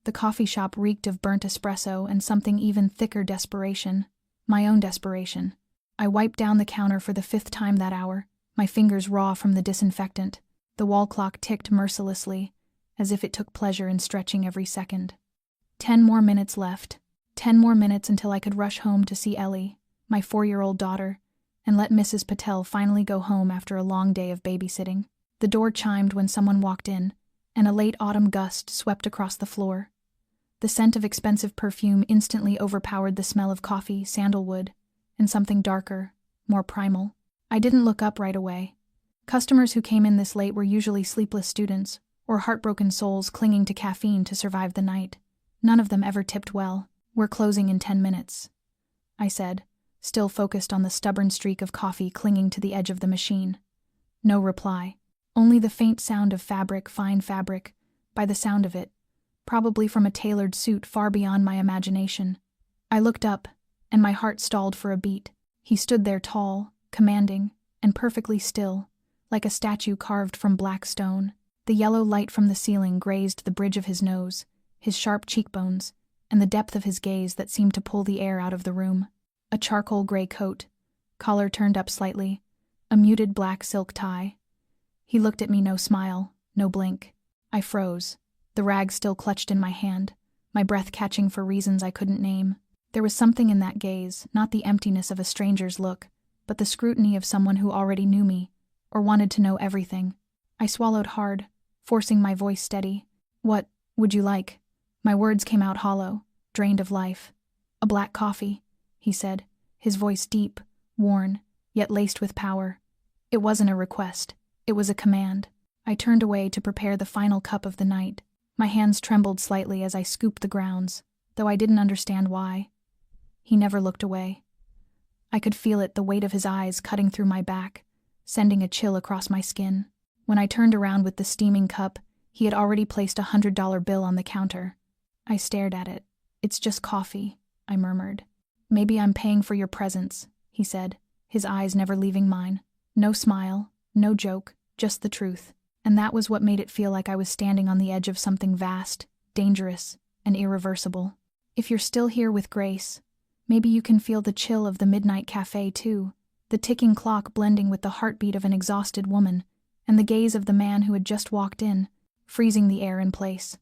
The coffee shop reeked of burnt espresso and something even thicker: desperation. My own desperation. I wiped down the counter for the 5th time that hour, my fingers raw from the disinfectant. The wall clock ticked mercilessly, as if it took pleasure in stretching every second. 10 more minutes left. 10 more minutes until I could rush home to see Ellie, my 4-year-old daughter, and let Mrs. Patel finally go home after a long day of babysitting. The door chimed when someone walked in, and a late autumn gust swept across the floor. The scent of expensive perfume instantly overpowered the smell of coffee, sandalwood, and something darker, more primal. I didn't look up right away. Customers who came in this late were usually sleepless students, or heartbroken souls clinging to caffeine to survive the night. None of them ever tipped well. "We're closing in 10 minutes," I said, still focused on the stubborn streak of coffee clinging to the edge of the machine. No reply. Only the faint sound of fabric, fine fabric, by the sound of it, probably from a tailored suit far beyond my imagination. I looked up, and my heart stalled for a beat. He stood there tall, commanding, and perfectly still, like a statue carved from black stone. The yellow light from the ceiling grazed the bridge of his nose, his sharp cheekbones, and the depth of his gaze that seemed to pull the air out of the room. A charcoal gray coat, collar turned up slightly, a muted black silk tie. He looked at me, no smile, no blink. I froze, the rag still clutched in my hand, my breath catching for reasons I couldn't name. There was something in that gaze, not the emptiness of a stranger's look, but the scrutiny of someone who already knew me, or wanted to know everything. I swallowed hard, forcing my voice steady. "What would you like?" My words came out hollow, drained of life. "A black coffee," he said, his voice deep, worn, yet laced with power. It wasn't a request, it was a command. I turned away to prepare the final cup of the night. My hands trembled slightly as I scooped the grounds, though I didn't understand why. He never looked away. I could feel it, the weight of his eyes cutting through my back, sending a chill across my skin. When I turned around with the steaming cup, he had already placed a $100 bill on the counter. I stared at it. "It's just coffee," I murmured. "Maybe I'm paying for your presence," he said, his eyes never leaving mine. No smile, no joke, just the truth. And that was what made it feel like I was standing on the edge of something vast, dangerous, and irreversible. "If you're still here with Grace, maybe you can feel the chill of the midnight cafe too, the ticking clock blending with the heartbeat of an exhausted woman, and the gaze of the man who had just walked in, freezing the air in place.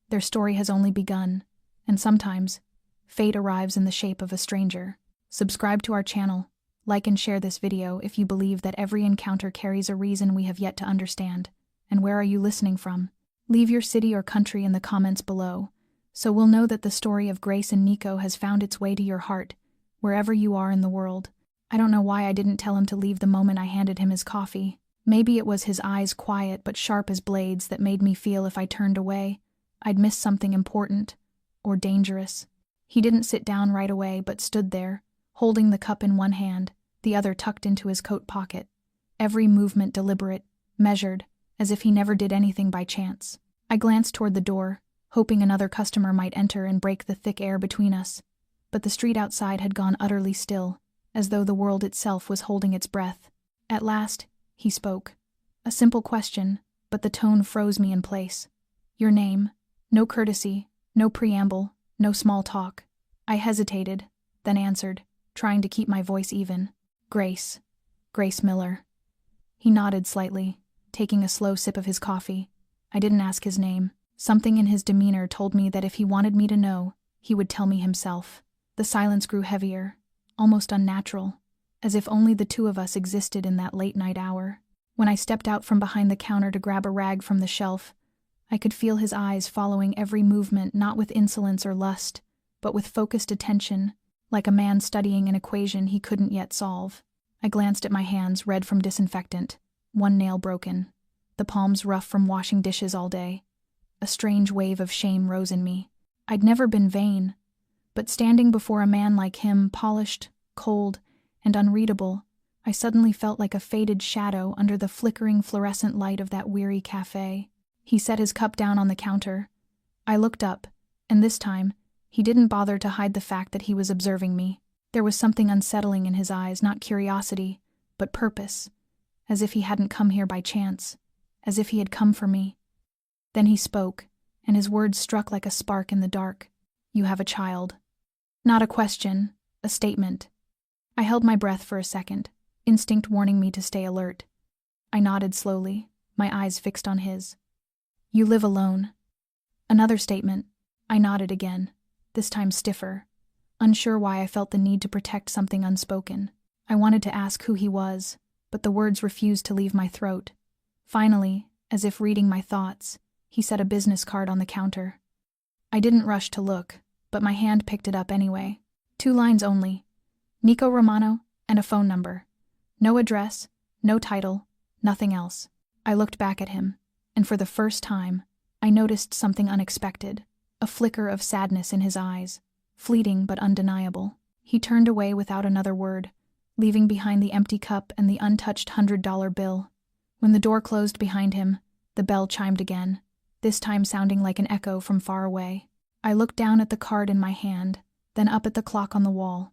Their story has only begun, and sometimes, fate arrives in the shape of a stranger." Subscribe to our channel, like and share this video if you believe that every encounter carries a reason we have yet to understand. And where are you listening from? Leave your city or country in the comments below, so we'll know that the story of Grace and Nico has found its way to your heart, wherever you are in the world. I don't know why I didn't tell him to leave the moment I handed him his coffee. Maybe it was his eyes, quiet but sharp as blades, that made me feel if I turned away, I'd miss something important, or dangerous. He didn't sit down right away, but stood there, holding the cup in one hand, the other tucked into his coat pocket. Every movement deliberate, measured, as if he never did anything by chance. I glanced toward the door, hoping another customer might enter and break the thick air between us. But the street outside had gone utterly still, as though the world itself was holding its breath. At last, he spoke. A simple question, but the tone froze me in place. "Your name." No courtesy, no preamble, no small talk. I hesitated, then answered, trying to keep my voice even. "Grace. Grace Miller." He nodded slightly, taking a slow sip of his coffee. I didn't ask his name. Something in his demeanor told me that if he wanted me to know, he would tell me himself. The silence grew heavier, almost unnatural, as if only the two of us existed in that late-night hour. When I stepped out from behind the counter to grab a rag from the shelf, I could feel his eyes following every movement, not with insolence or lust, but with focused attention, like a man studying an equation he couldn't yet solve. I glanced at my hands, red from disinfectant, one nail broken, the palms rough from washing dishes all day. A strange wave of shame rose in me. I'd never been vain, but standing before a man like him, polished, cold, and unreadable, I suddenly felt like a faded shadow under the flickering fluorescent light of that weary cafe. He set his cup down on the counter. I looked up, and this time, he didn't bother to hide the fact that he was observing me. There was something unsettling in his eyes, not curiosity, but purpose, as if he hadn't come here by chance, as if he had come for me. Then he spoke, and his words struck like a spark in the dark. "You have a child." Not a question, a statement. I held my breath for a second, instinct warning me to stay alert. I nodded slowly, my eyes fixed on his. "You live alone." Another statement. I nodded again, this time stiffer, unsure why I felt the need to protect something unspoken. I wanted to ask who he was, but the words refused to leave my throat. Finally, as if reading my thoughts, he set a business card on the counter. I didn't rush to look, but my hand picked it up anyway. 2 lines only. Nico Romano, and a phone number. No address, no title, nothing else. I looked back at him, and for the first time, I noticed something unexpected, a flicker of sadness in his eyes, fleeting but undeniable. He turned away without another word, leaving behind the empty cup and the untouched $100 bill. When the door closed behind him, the bell chimed again, this time sounding like an echo from far away. I looked down at the card in my hand, then up at the clock on the wall.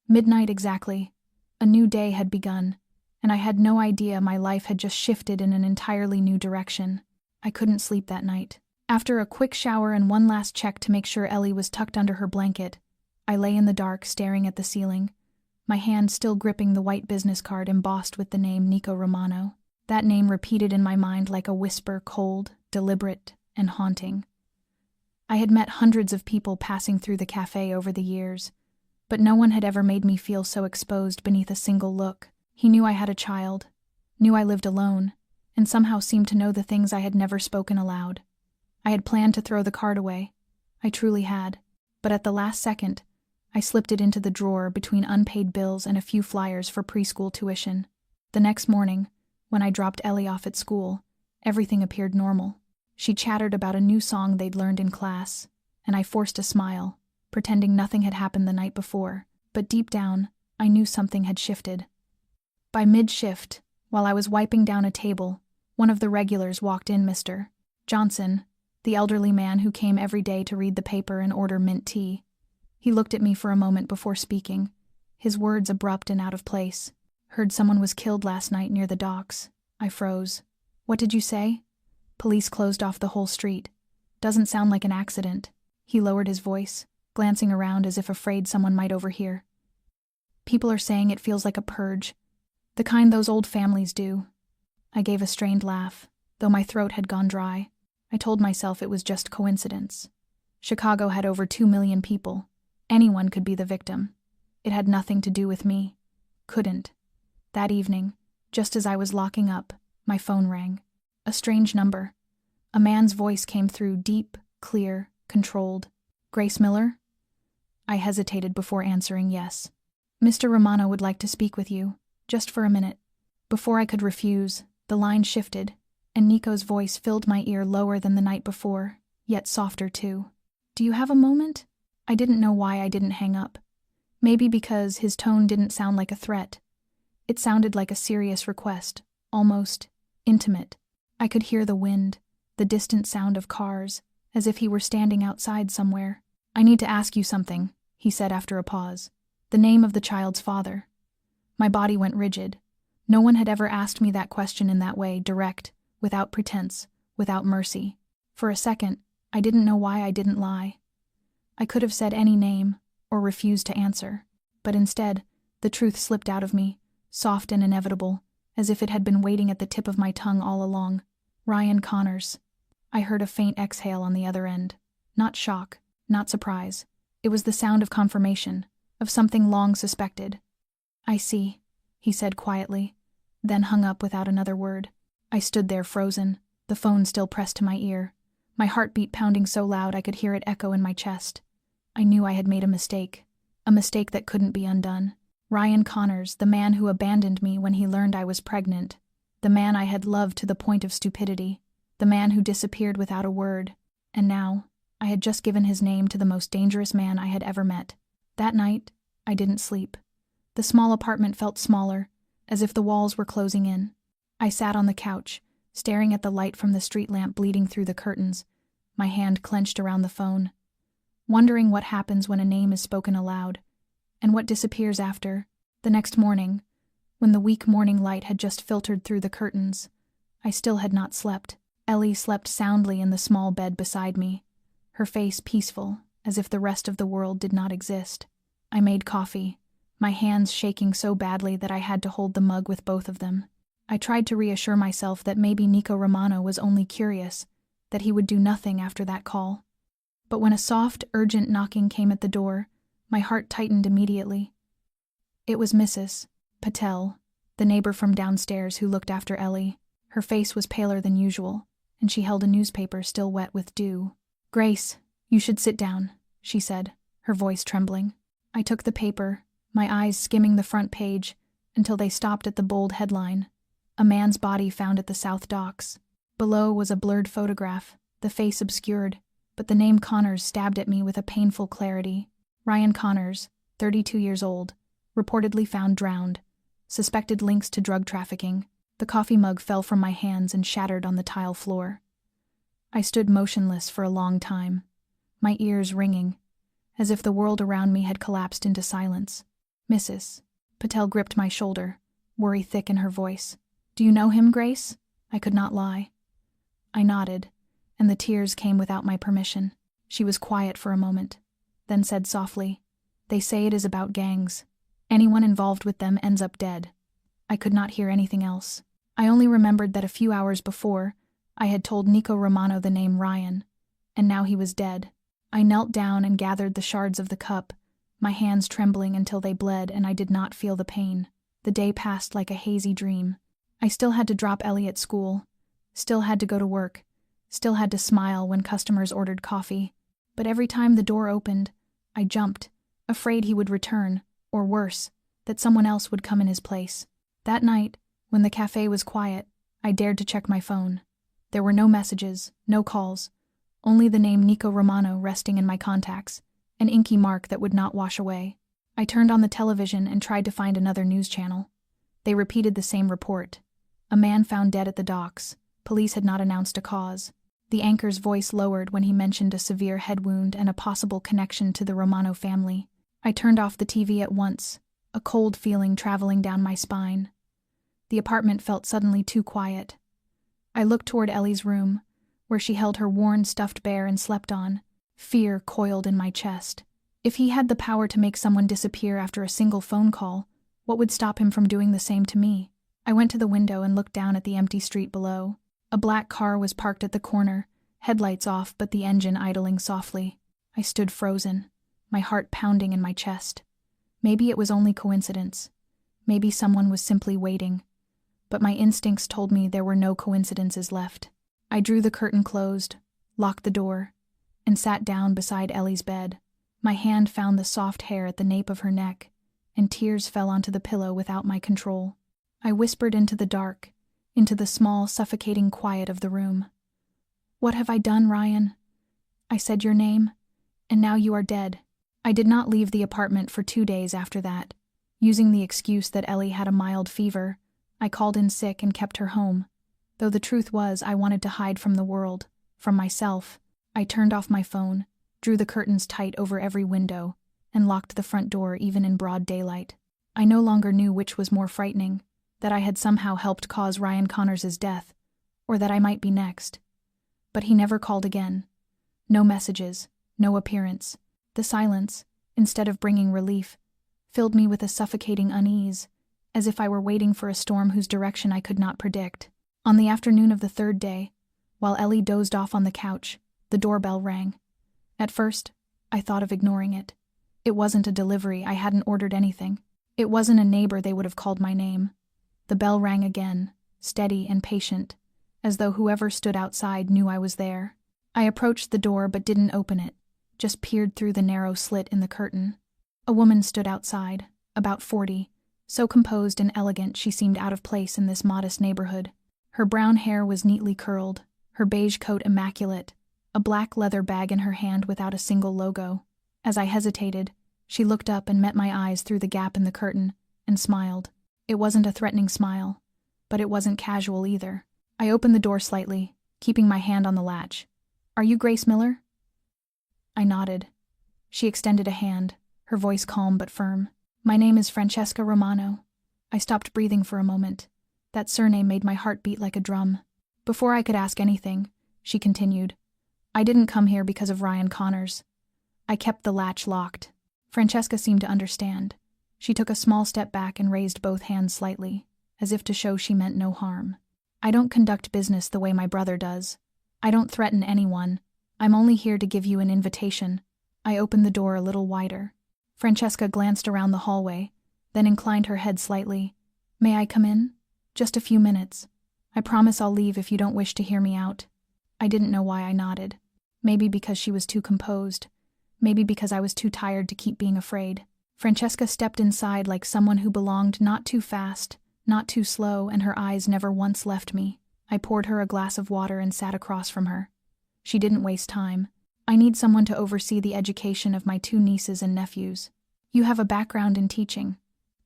Midnight exactly. A new day had begun, and I had no idea my life had just shifted in an entirely new direction. I couldn't sleep that night. After a quick shower and one last check to make sure Ellie was tucked under her blanket, I lay in the dark staring at the ceiling, my hand still gripping the white business card embossed with the name Nico Romano. That name repeated in my mind like a whisper, cold, deliberate, and haunting. I had met hundreds of people passing through the cafe over the years, but no one had ever made me feel so exposed beneath a single look. He knew I had a child, knew I lived alone, and somehow seemed to know the things I had never spoken aloud. I had planned to throw the card away. I truly had. But at the last second, I slipped it into the drawer between unpaid bills and a few flyers for preschool tuition. The next morning, when I dropped Ellie off at school, everything appeared normal. She chattered about a new song they'd learned in class, and I forced a smile, pretending nothing had happened the night before, but deep down, I knew something had shifted. By mid-shift, while I was wiping down a table, one of the regulars walked in. Mr. Johnson, the elderly man who came every day to read the paper and order mint tea. He looked at me for a moment before speaking, his words abrupt and out of place. "Heard someone was killed last night near the docks." I froze. "What did you say?" "Police closed off the whole street. Doesn't sound like an accident." He lowered his voice, glancing around as if afraid someone might overhear. "People are saying it feels like a purge. The kind those old families do." I gave a strained laugh, though my throat had gone dry. I told myself it was just coincidence. Chicago had over 2 million people. Anyone could be the victim. It had nothing to do with me. Couldn't. That evening, just as I was locking up, my phone rang. A strange number. A man's voice came through, deep, clear, controlled. "Grace Miller?" I hesitated before answering yes. "Mr. Romano would like to speak with you, just for a minute." Before I could refuse, the line shifted, and Nico's voice filled my ear lower than the night before, yet softer too. "Do you have a moment?" I didn't know why I didn't hang up. Maybe because his tone didn't sound like a threat. It sounded like a serious request, almost intimate. I could hear the wind, the distant sound of cars, as if he were standing outside somewhere. "I need to ask you something," he said after a pause. "The name of the child's father." My body went rigid. No one had ever asked me that question in that way, direct, without pretense, without mercy. For a second, I didn't know why I didn't lie. I could have said any name, or refused to answer, but instead, the truth slipped out of me, soft and inevitable, as if it had been waiting at the tip of my tongue all along. "Ryan Connors." I heard a faint exhale on the other end. Not shock, not surprise. It was the sound of confirmation, of something long suspected. "I see," he said quietly, then hung up without another word. I stood there frozen, the phone still pressed to my ear, my heartbeat pounding so loud I could hear it echo in my chest. I knew I had made a mistake that couldn't be undone. Ryan Connors, the man who abandoned me when he learned I was pregnant, the man I had loved to the point of stupidity, the man who disappeared without a word, and now, I had just given his name to the most dangerous man I had ever met. That night, I didn't sleep. The small apartment felt smaller, as if the walls were closing in. I sat on the couch, staring at the light from the street lamp bleeding through the curtains, my hand clenched around the phone, wondering what happens when a name is spoken aloud, and what disappears after. The next morning, when the weak morning light had just filtered through the curtains, I still had not slept. Ellie slept soundly in the small bed beside me, her face peaceful, as if the rest of the world did not exist. I made coffee, my hands shaking so badly that I had to hold the mug with both of them. I tried to reassure myself that maybe Nico Romano was only curious, that he would do nothing after that call. But when a soft, urgent knocking came at the door, my heart tightened immediately. It was Mrs. Patel, the neighbor from downstairs who looked after Ellie. Her face was paler than usual, and she held a newspaper still wet with dew. "Grace, you should sit down," she said, her voice trembling. I took the paper, my eyes skimming the front page, until they stopped at the bold headline, "A man's body found at the South Docks." Below was a blurred photograph, the face obscured, but the name Connors stabbed at me with a painful clarity. Ryan Connors, 32 years old, reportedly found drowned. Suspected links to drug trafficking. The coffee mug fell from my hands and shattered on the tile floor. I stood motionless for a long time, my ears ringing, as if the world around me had collapsed into silence. "Mrs. Patel gripped my shoulder, worry thick in her voice. "Do you know him, Grace?" I could not lie. I nodded, and the tears came without my permission. She was quiet for a moment, then said softly, "They say it is about gangs. Anyone involved with them ends up dead." I could not hear anything else. I only remembered that a few hours before, I had told Nico Romano the name Ryan, and now he was dead. I knelt down and gathered the shards of the cup, my hands trembling until they bled and I did not feel the pain. The day passed like a hazy dream. I still had to drop Ellie at school, still had to go to work, still had to smile when customers ordered coffee. But every time the door opened, I jumped, afraid he would return, or worse, that someone else would come in his place. That night, when the cafe was quiet, I dared to check my phone. There were no messages, no calls, only the name Nico Romano resting in my contacts, an inky mark that would not wash away. I turned on the television and tried to find another news channel. They repeated the same report. A man found dead at the docks. Police had not announced a cause. The anchor's voice lowered when he mentioned a severe head wound and a possible connection to the Romano family. I turned off the TV at once, a cold feeling traveling down my spine. The apartment felt suddenly too quiet. I looked toward Ellie's room, where she held her worn stuffed bear and slept on. Fear coiled in my chest. If he had the power to make someone disappear after a single phone call, what would stop him from doing the same to me? I went to the window and looked down at the empty street below. A black car was parked at the corner, headlights off but the engine idling softly. I stood frozen, my heart pounding in my chest. Maybe it was only coincidence. Maybe someone was simply waiting. But my instincts told me there were no coincidences left. I drew the curtain closed, locked the door, and sat down beside Ellie's bed. My hand found the soft hair at the nape of her neck, and tears fell onto the pillow without my control. I whispered into the dark, into the small, suffocating quiet of the room. "What have I done, Ryan? I said your name, and now you are dead." I did not leave the apartment for 2 days after that. Using the excuse that Ellie had a mild fever, I called in sick and kept her home. Though the truth was I wanted to hide from the world, from myself. I turned off my phone, drew the curtains tight over every window, and locked the front door even in broad daylight. I no longer knew which was more frightening, that I had somehow helped cause Ryan Connors' death, or that I might be next. But he never called again. No messages, no appearance. The silence, instead of bringing relief, filled me with a suffocating unease, as if I were waiting for a storm whose direction I could not predict. On the afternoon of the third day, while Ellie dozed off on the couch, the doorbell rang. At first, I thought of ignoring it. It wasn't a delivery, I hadn't ordered anything. It wasn't a neighbor, they would have called my name. The bell rang again, steady and patient, as though whoever stood outside knew I was there. I approached the door but didn't open it, just peered through the narrow slit in the curtain. A woman stood outside, about 40, so composed and elegant she seemed out of place in this modest neighborhood. Her brown hair was neatly curled, her beige coat immaculate, a black leather bag in her hand without a single logo. As I hesitated, she looked up and met my eyes through the gap in the curtain, and smiled. It wasn't a threatening smile, but it wasn't casual either. I opened the door slightly, keeping my hand on the latch. "Are you Grace Miller?" I nodded. She extended a hand, her voice calm but firm. "My name is Francesca Romano." I stopped breathing for a moment. That surname made my heart beat like a drum. Before I could ask anything, she continued, I didn't come here because of Ryan Connors. I kept the latch locked. Francesca seemed to understand. She took a small step back and raised both hands slightly, as if to show she meant no harm. I don't conduct business the way my brother does. I don't threaten anyone. I'm only here to give you an invitation. I opened the door a little wider. Francesca glanced around the hallway, then inclined her head slightly. May I come in? Just a few minutes. I promise I'll leave if you don't wish to hear me out. I didn't know why I nodded. Maybe because she was too composed. Maybe because I was too tired to keep being afraid. Francesca stepped inside like someone who belonged, not too fast, not too slow, and her eyes never once left me. I poured her a glass of water and sat across from her. She didn't waste time. I need someone to oversee the education of my 2 nieces and nephews. You have a background in teaching.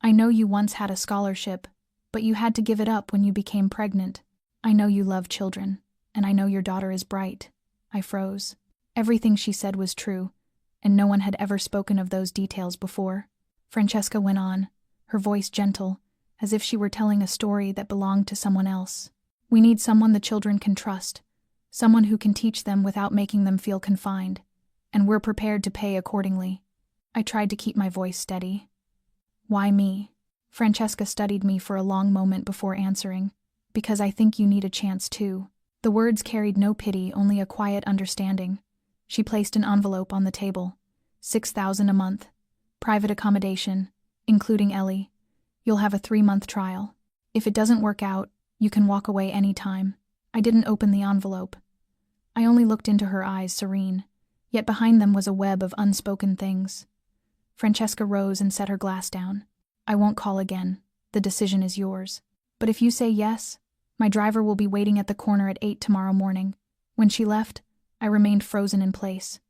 I know you once had a scholarship, but you had to give it up when you became pregnant. I know you love children, and I know your daughter is bright. I froze. Everything she said was true, and no one had ever spoken of those details before. Francesca went on, her voice gentle, as if she were telling a story that belonged to someone else. We need someone the children can trust, someone who can teach them without making them feel confined, and we're prepared to pay accordingly. I tried to keep my voice steady. Why me? Francesca studied me for a long moment before answering. Because I think you need a chance too. The words carried no pity, only a quiet understanding. She placed an envelope on the table. $6,000 a month. Private accommodation, including Ellie. You'll have a 3-month trial. If it doesn't work out, you can walk away any time. I didn't open the envelope. I only looked into her eyes, serene, yet behind them was a web of unspoken things. Francesca rose and set her glass down. I won't call again. The decision is yours. But if you say yes, my driver will be waiting at the corner at 8 tomorrow morning. When she left, I remained frozen in place.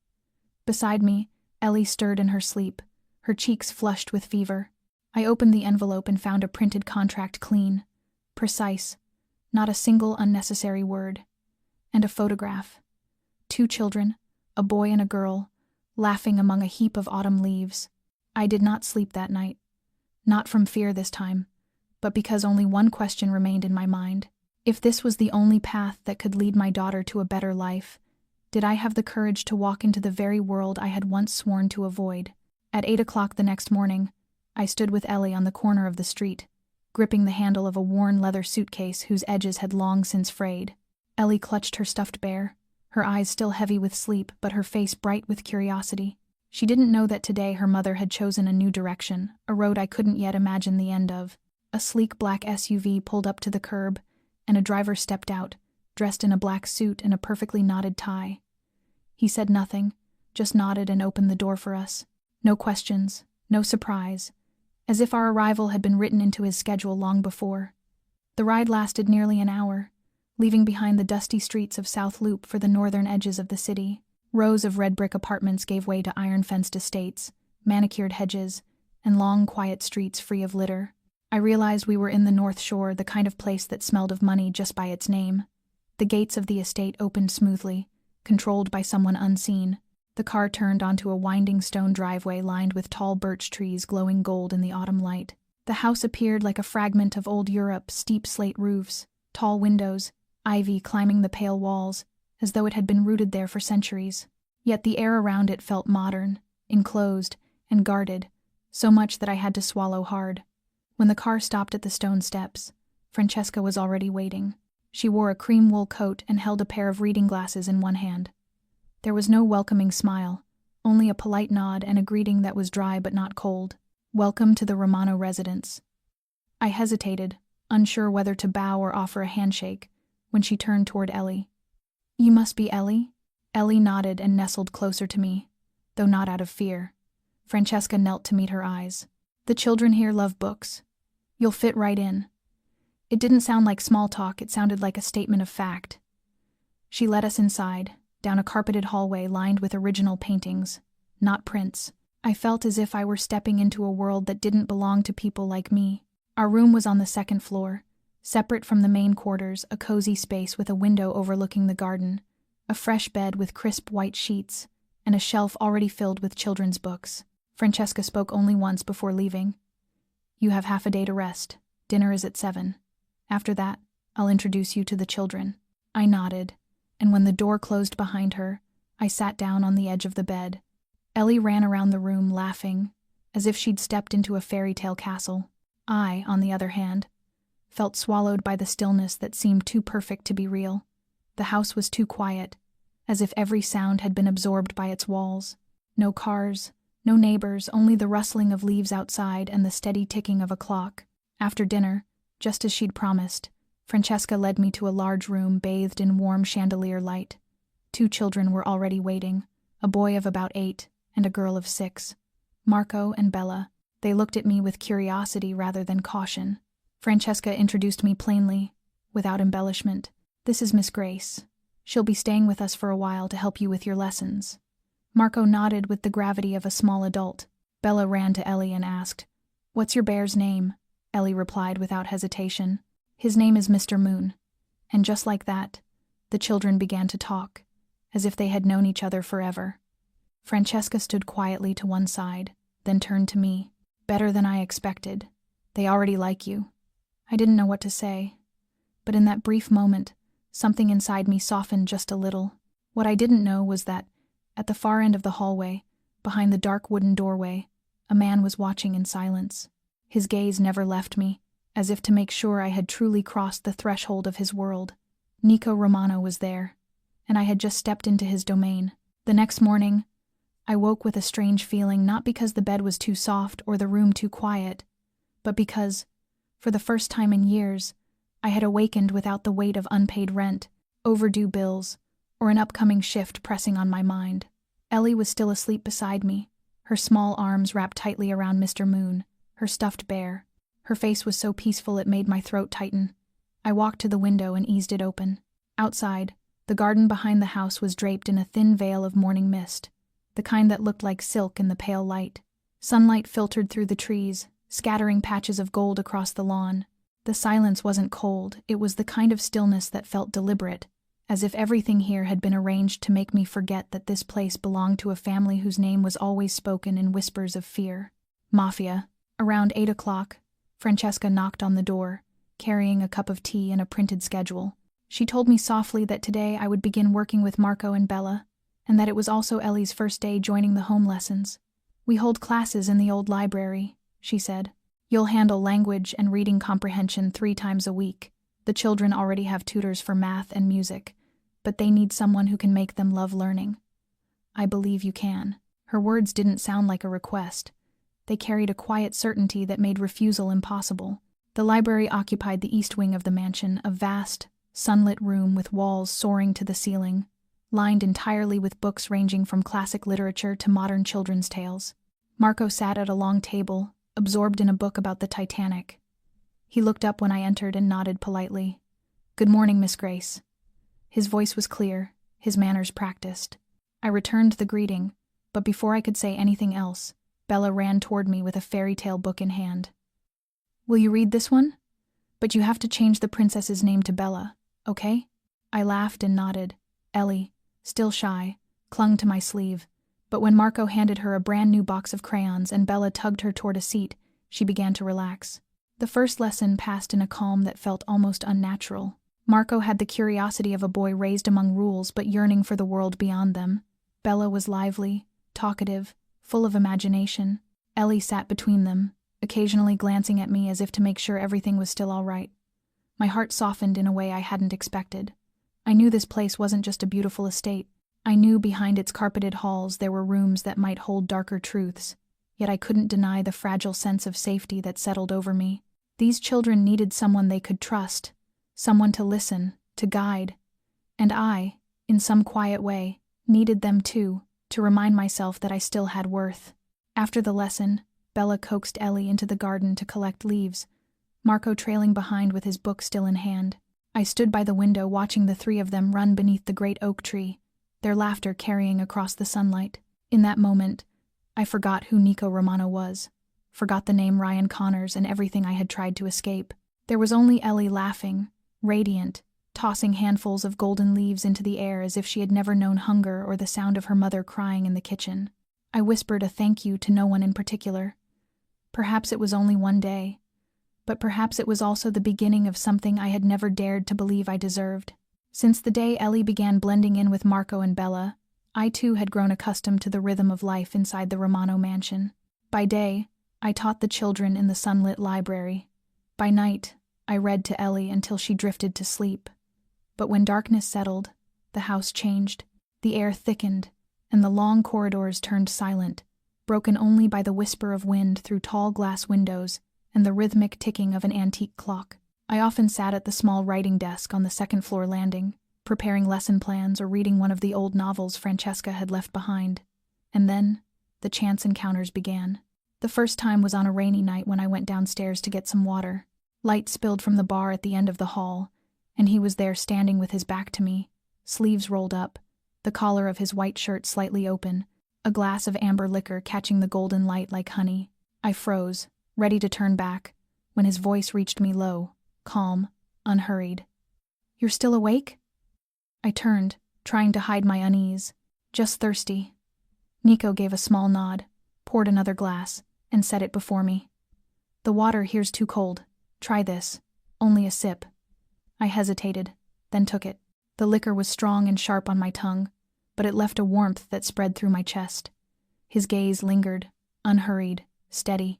Beside me, Ellie stirred in her sleep, her cheeks flushed with fever. I opened the envelope and found a printed contract, clean, precise, not a single unnecessary word. And a photograph. 2 children, a boy and a girl, laughing among a heap of autumn leaves. I did not sleep that night. Not from fear this time, but because only one question remained in my mind. If this was the only path that could lead my daughter to a better life, did I have the courage to walk into the very world I had once sworn to avoid? At 8 o'clock the next morning, I stood with Ellie on the corner of the street, gripping the handle of a worn leather suitcase whose edges had long since frayed. Ellie clutched her stuffed bear, her eyes still heavy with sleep but her face bright with curiosity. She didn't know that today her mother had chosen a new direction, a road I couldn't yet imagine the end of. A sleek black SUV pulled up to the curb, and a driver stepped out, dressed in a black suit and a perfectly knotted tie. He said nothing, just nodded and opened the door for us. No questions, no surprise, as if our arrival had been written into his schedule long before. The ride lasted nearly an hour, leaving behind the dusty streets of South Loop for the northern edges of the city. Rows of red brick apartments gave way to iron-fenced estates, manicured hedges, and long, quiet streets free of litter. I realized we were in the North Shore, the kind of place that smelled of money just by its name. The gates of the estate opened smoothly, controlled by someone unseen. The car turned onto a winding stone driveway lined with tall birch trees glowing gold in the autumn light. The house appeared like a fragment of old Europe, steep slate roofs, tall windows, ivy climbing the pale walls, as though it had been rooted there for centuries. Yet the air around it felt modern, enclosed, and guarded, so much that I had to swallow hard. When the car stopped at the stone steps, Francesca was already waiting. She wore a cream wool coat and held a pair of reading glasses in one hand. There was no welcoming smile, only a polite nod and a greeting that was dry but not cold. Welcome to the Romano residence. I hesitated, unsure whether to bow or offer a handshake, when she turned toward Ellie. You must be Ellie? Ellie nodded and nestled closer to me, though not out of fear. Francesca knelt to meet her eyes. The children here love books. You'll fit right in. It didn't sound like small talk, it sounded like a statement of fact. She led us inside, down a carpeted hallway lined with original paintings, not prints. I felt as if I were stepping into a world that didn't belong to people like me. Our room was on the 2nd floor, separate from the main quarters, a cozy space with a window overlooking the garden, a fresh bed with crisp white sheets, and a shelf already filled with children's books. Francesca spoke only once before leaving. You have half a day to rest. Dinner is at 7. After that, I'll introduce you to the children. I nodded, and when the door closed behind her, I sat down on the edge of the bed. Ellie ran around the room laughing, as if she'd stepped into a fairy tale castle. I, on the other hand, felt swallowed by the stillness that seemed too perfect to be real. The house was too quiet, as if every sound had been absorbed by its walls. No cars, no neighbors, only the rustling of leaves outside and the steady ticking of a clock. After dinner, just as she'd promised, Francesca led me to a large room bathed in warm chandelier light. 2 children were already waiting, a boy of about 8 and a girl of 6. Marco and Bella. They looked at me with curiosity rather than caution. Francesca introduced me plainly, without embellishment. "This is Miss Grace. She'll be staying with us for a while to help you with your lessons." Marco nodded with the gravity of a small adult. Bella ran to Ellie and asked, "What's your bear's name?" Ellie replied without hesitation, "His name is Mr. Moon." And just like that, the children began to talk, as if they had known each other forever. Francesca stood quietly to one side, then turned to me. "Better than I expected. They already like you." I didn't know what to say, but in that brief moment, something inside me softened just a little. What I didn't know was that, at the far end of the hallway, behind the dark wooden doorway, a man was watching in silence. His gaze never left me, as if to make sure I had truly crossed the threshold of his world. Nico Romano was there, and I had just stepped into his domain. The next morning, I woke with a strange feeling, not because the bed was too soft or the room too quiet, but because, for the first time in years, I had awakened without the weight of unpaid rent, overdue bills, or an upcoming shift pressing on my mind. Ellie was still asleep beside me, her small arms wrapped tightly around Mr. Moon, her stuffed bear. Her face was so peaceful it made my throat tighten. I walked to the window and eased it open. Outside, the garden behind the house was draped in a thin veil of morning mist, the kind that looked like silk in the pale light. Sunlight filtered through the trees, scattering patches of gold across the lawn. The silence wasn't cold, it was the kind of stillness that felt deliberate, as if everything here had been arranged to make me forget that this place belonged to a family whose name was always spoken in whispers of fear. Mafia. Around 8 o'clock, Francesca knocked on the door, carrying a cup of tea and a printed schedule. She told me softly that today I would begin working with Marco and Bella, and that it was also Ellie's first day joining the home lessons. "We hold classes in the old library," she said. "You'll handle language and reading comprehension 3 times a week. The children already have tutors for math and music, but they need someone who can make them love learning. I believe you can." Her words didn't sound like a request. They carried a quiet certainty that made refusal impossible. The library occupied the east wing of the mansion, a vast, sunlit room with walls soaring to the ceiling, lined entirely with books ranging from classic literature to modern children's tales. Marco sat at a long table, absorbed in a book about the Titanic. He looked up when I entered and nodded politely. "Good morning, Miss Grace." His voice was clear, his manners practiced. I returned the greeting, but before I could say anything else, Bella ran toward me with a fairy tale book in hand. "Will you read this one? But you have to change the princess's name to Bella, okay?" I laughed and nodded. Ellie, still shy, clung to my sleeve, but when Marco handed her a brand new box of crayons and Bella tugged her toward a seat, she began to relax. The first lesson passed in a calm that felt almost unnatural. Marco had the curiosity of a boy raised among rules but yearning for the world beyond them. Bella was lively, talkative, full of imagination. Ellie sat between them, occasionally glancing at me as if to make sure everything was still all right. My heart softened in a way I hadn't expected. I knew this place wasn't just a beautiful estate. I knew behind its carpeted halls there were rooms that might hold darker truths, yet I couldn't deny the fragile sense of safety that settled over me. These children needed someone they could trust, someone to listen, to guide. And I, in some quiet way, needed them too, to remind myself that I still had worth. After the lesson, Bella coaxed Ellie into the garden to collect leaves, Marco trailing behind with his book still in hand. I stood by the window watching the 3 of them run beneath the great oak tree, their laughter carrying across the sunlight. In that moment, I forgot who Nico Romano was, forgot the name Ryan Connors and everything I had tried to escape. There was only Ellie laughing, radiant, tossing handfuls of golden leaves into the air as if she had never known hunger or the sound of her mother crying in the kitchen. I whispered a thank you to no one in particular. Perhaps it was only one day, but perhaps it was also the beginning of something I had never dared to believe I deserved. Since the day Ellie began blending in with Marco and Bella, I too had grown accustomed to the rhythm of life inside the Romano mansion. By day, I taught the children in the sunlit library. By night, I read to Ellie until she drifted to sleep. But when darkness settled, the house changed. The air thickened, and the long corridors turned silent, broken only by the whisper of wind through tall glass windows and the rhythmic ticking of an antique clock. I often sat at the small writing desk on the second-floor landing, preparing lesson plans or reading one of the old novels Francesca had left behind. And then, the chance encounters began. The first time was on a rainy night when I went downstairs to get some water. Light spilled from the bar at the end of the hall, and he was there standing with his back to me, sleeves rolled up, the collar of his white shirt slightly open, a glass of amber liquor catching the golden light like honey. I froze, ready to turn back, when his voice reached me low, calm, unhurried. "You're still awake?" I turned, trying to hide my unease. "Just thirsty." Nico gave a small nod, poured another glass, and set it before me. "The water here's too cold. Try this. Only a sip." I hesitated, then took it. The liquor was strong and sharp on my tongue, but it left a warmth that spread through my chest. His gaze lingered, unhurried, steady.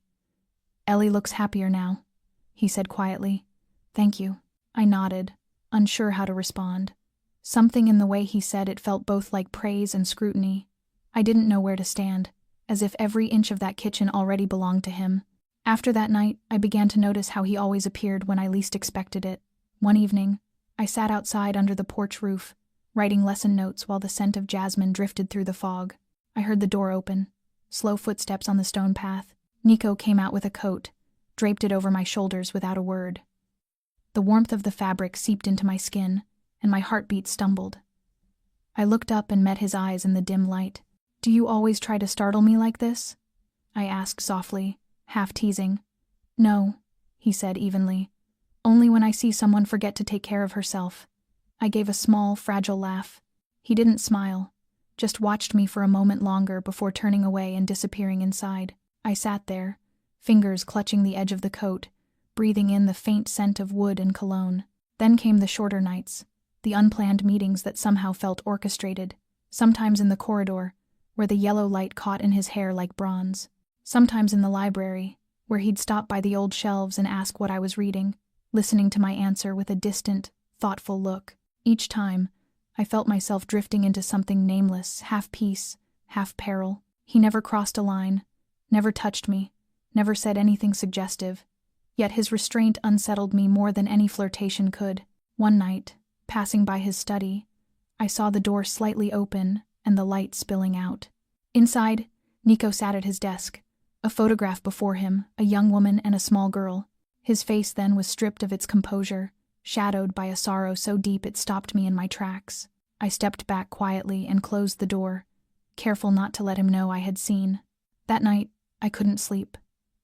"Ellie looks happier now," he said quietly. "Thank you." I nodded, unsure how to respond. Something in the way he said it felt both like praise and scrutiny. I didn't know where to stand, as if every inch of that kitchen already belonged to him. After that night, I began to notice how he always appeared when I least expected it. One evening, I sat outside under the porch roof, writing lesson notes while the scent of jasmine drifted through the fog. I heard the door open, slow footsteps on the stone path. Nico came out with a coat, draped it over my shoulders without a word. The warmth of the fabric seeped into my skin, and my heartbeat stumbled. I looked up and met his eyes in the dim light. "Do you always try to startle me like this?" I asked softly, half teasing. "No," he said evenly. "Only when I see someone forget to take care of herself." I gave a small, fragile laugh. He didn't smile, just watched me for a moment longer before turning away and disappearing inside. I sat there, fingers clutching the edge of the coat, breathing in the faint scent of wood and cologne. Then came the shorter nights, the unplanned meetings that somehow felt orchestrated, sometimes in the corridor, where the yellow light caught in his hair like bronze, sometimes in the library, where he'd stop by the old shelves and ask what I was reading, listening to my answer with a distant, thoughtful look. Each time, I felt myself drifting into something nameless, half peace, half peril. He never crossed a line, never touched me, never said anything suggestive. Yet his restraint unsettled me more than any flirtation could. One night, passing by his study, I saw the door slightly open and the light spilling out. Inside, Nico sat at his desk, a photograph before him, a young woman and a small girl. His face then was stripped of its composure, shadowed by a sorrow so deep it stopped me in my tracks. I stepped back quietly and closed the door, careful not to let him know I had seen. That night, I couldn't sleep.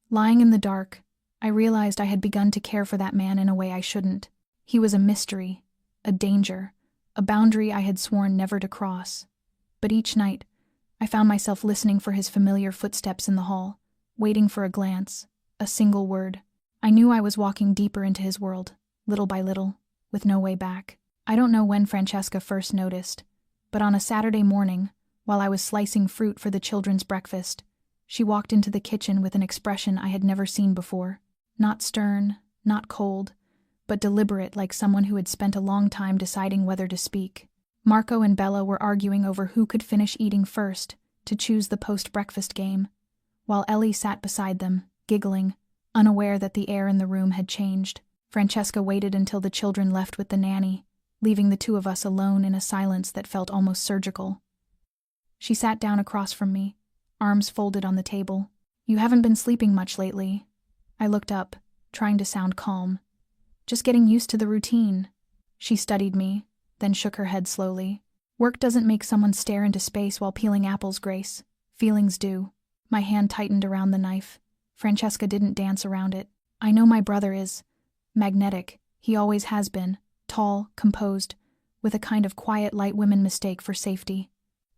Lying in the dark, I realized I had begun to care for that man in a way I shouldn't. He was a mystery, a danger, a boundary I had sworn never to cross. But each night, I found myself listening for his familiar footsteps in the hall, waiting for a glance, a single word. I knew I was walking deeper into his world, little by little, with no way back. I don't know when Francesca first noticed, but on a Saturday morning, while I was slicing fruit for the children's breakfast, she walked into the kitchen with an expression I had never seen before. Not stern, not cold, but deliberate, like someone who had spent a long time deciding whether to speak. Marco and Bella were arguing over who could finish eating first to choose the post-breakfast game, while Ellie sat beside them, giggling, unaware that the air in the room had changed. Francesca waited until the children left with the nanny, leaving the two of us alone in a silence that felt almost surgical. She sat down across from me, arms folded on the table. "You haven't been sleeping much lately." I looked up, trying to sound calm. "Just getting used to the routine." She studied me, then shook her head slowly. "Work doesn't make someone stare into space while peeling apples, Grace. Feelings do." My hand tightened around the knife. Francesca didn't dance around it. "I know my brother is magnetic. He always has been. Tall, composed, with a kind of quiet light women mistake for safety."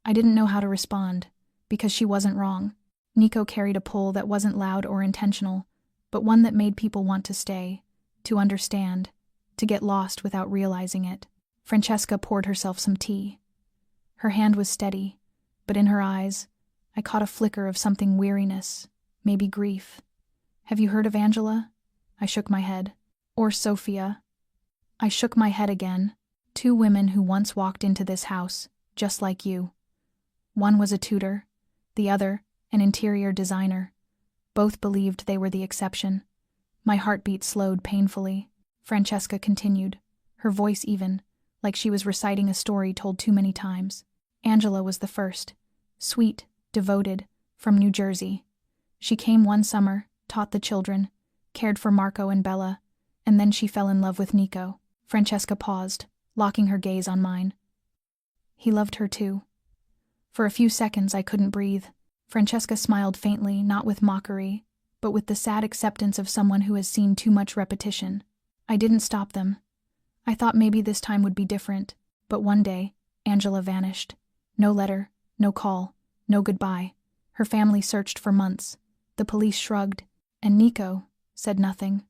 I didn't know how to respond, because she wasn't wrong. Nico carried a pull that wasn't loud or intentional, but one that made people want to stay, to understand, to get lost without realizing it. Francesca poured herself some tea. Her hand was steady, but in her eyes, I caught a flicker of something weariness, maybe grief. Have you heard of Angela? I shook my head. Or Sophia? I shook my head again. 2 women who once walked into this house, just like you. One was a tutor, the other, an interior designer. Both believed they were the exception. My heartbeat slowed painfully. Francesca continued, her voice even, like she was reciting a story told too many times. Angela was the first. Sweet, devoted, from New Jersey. She came one summer, taught the children, cared for Marco and Bella, and then she fell in love with Nico. Francesca paused, locking her gaze on mine. He loved her too. For a few seconds I couldn't breathe. Francesca smiled faintly, not with mockery, but with the sad acceptance of someone who has seen too much repetition. I didn't stop them. I thought maybe this time would be different, but one day, Angela vanished. No letter, no call, no goodbye. Her family searched for months. The police shrugged, and Nico said nothing.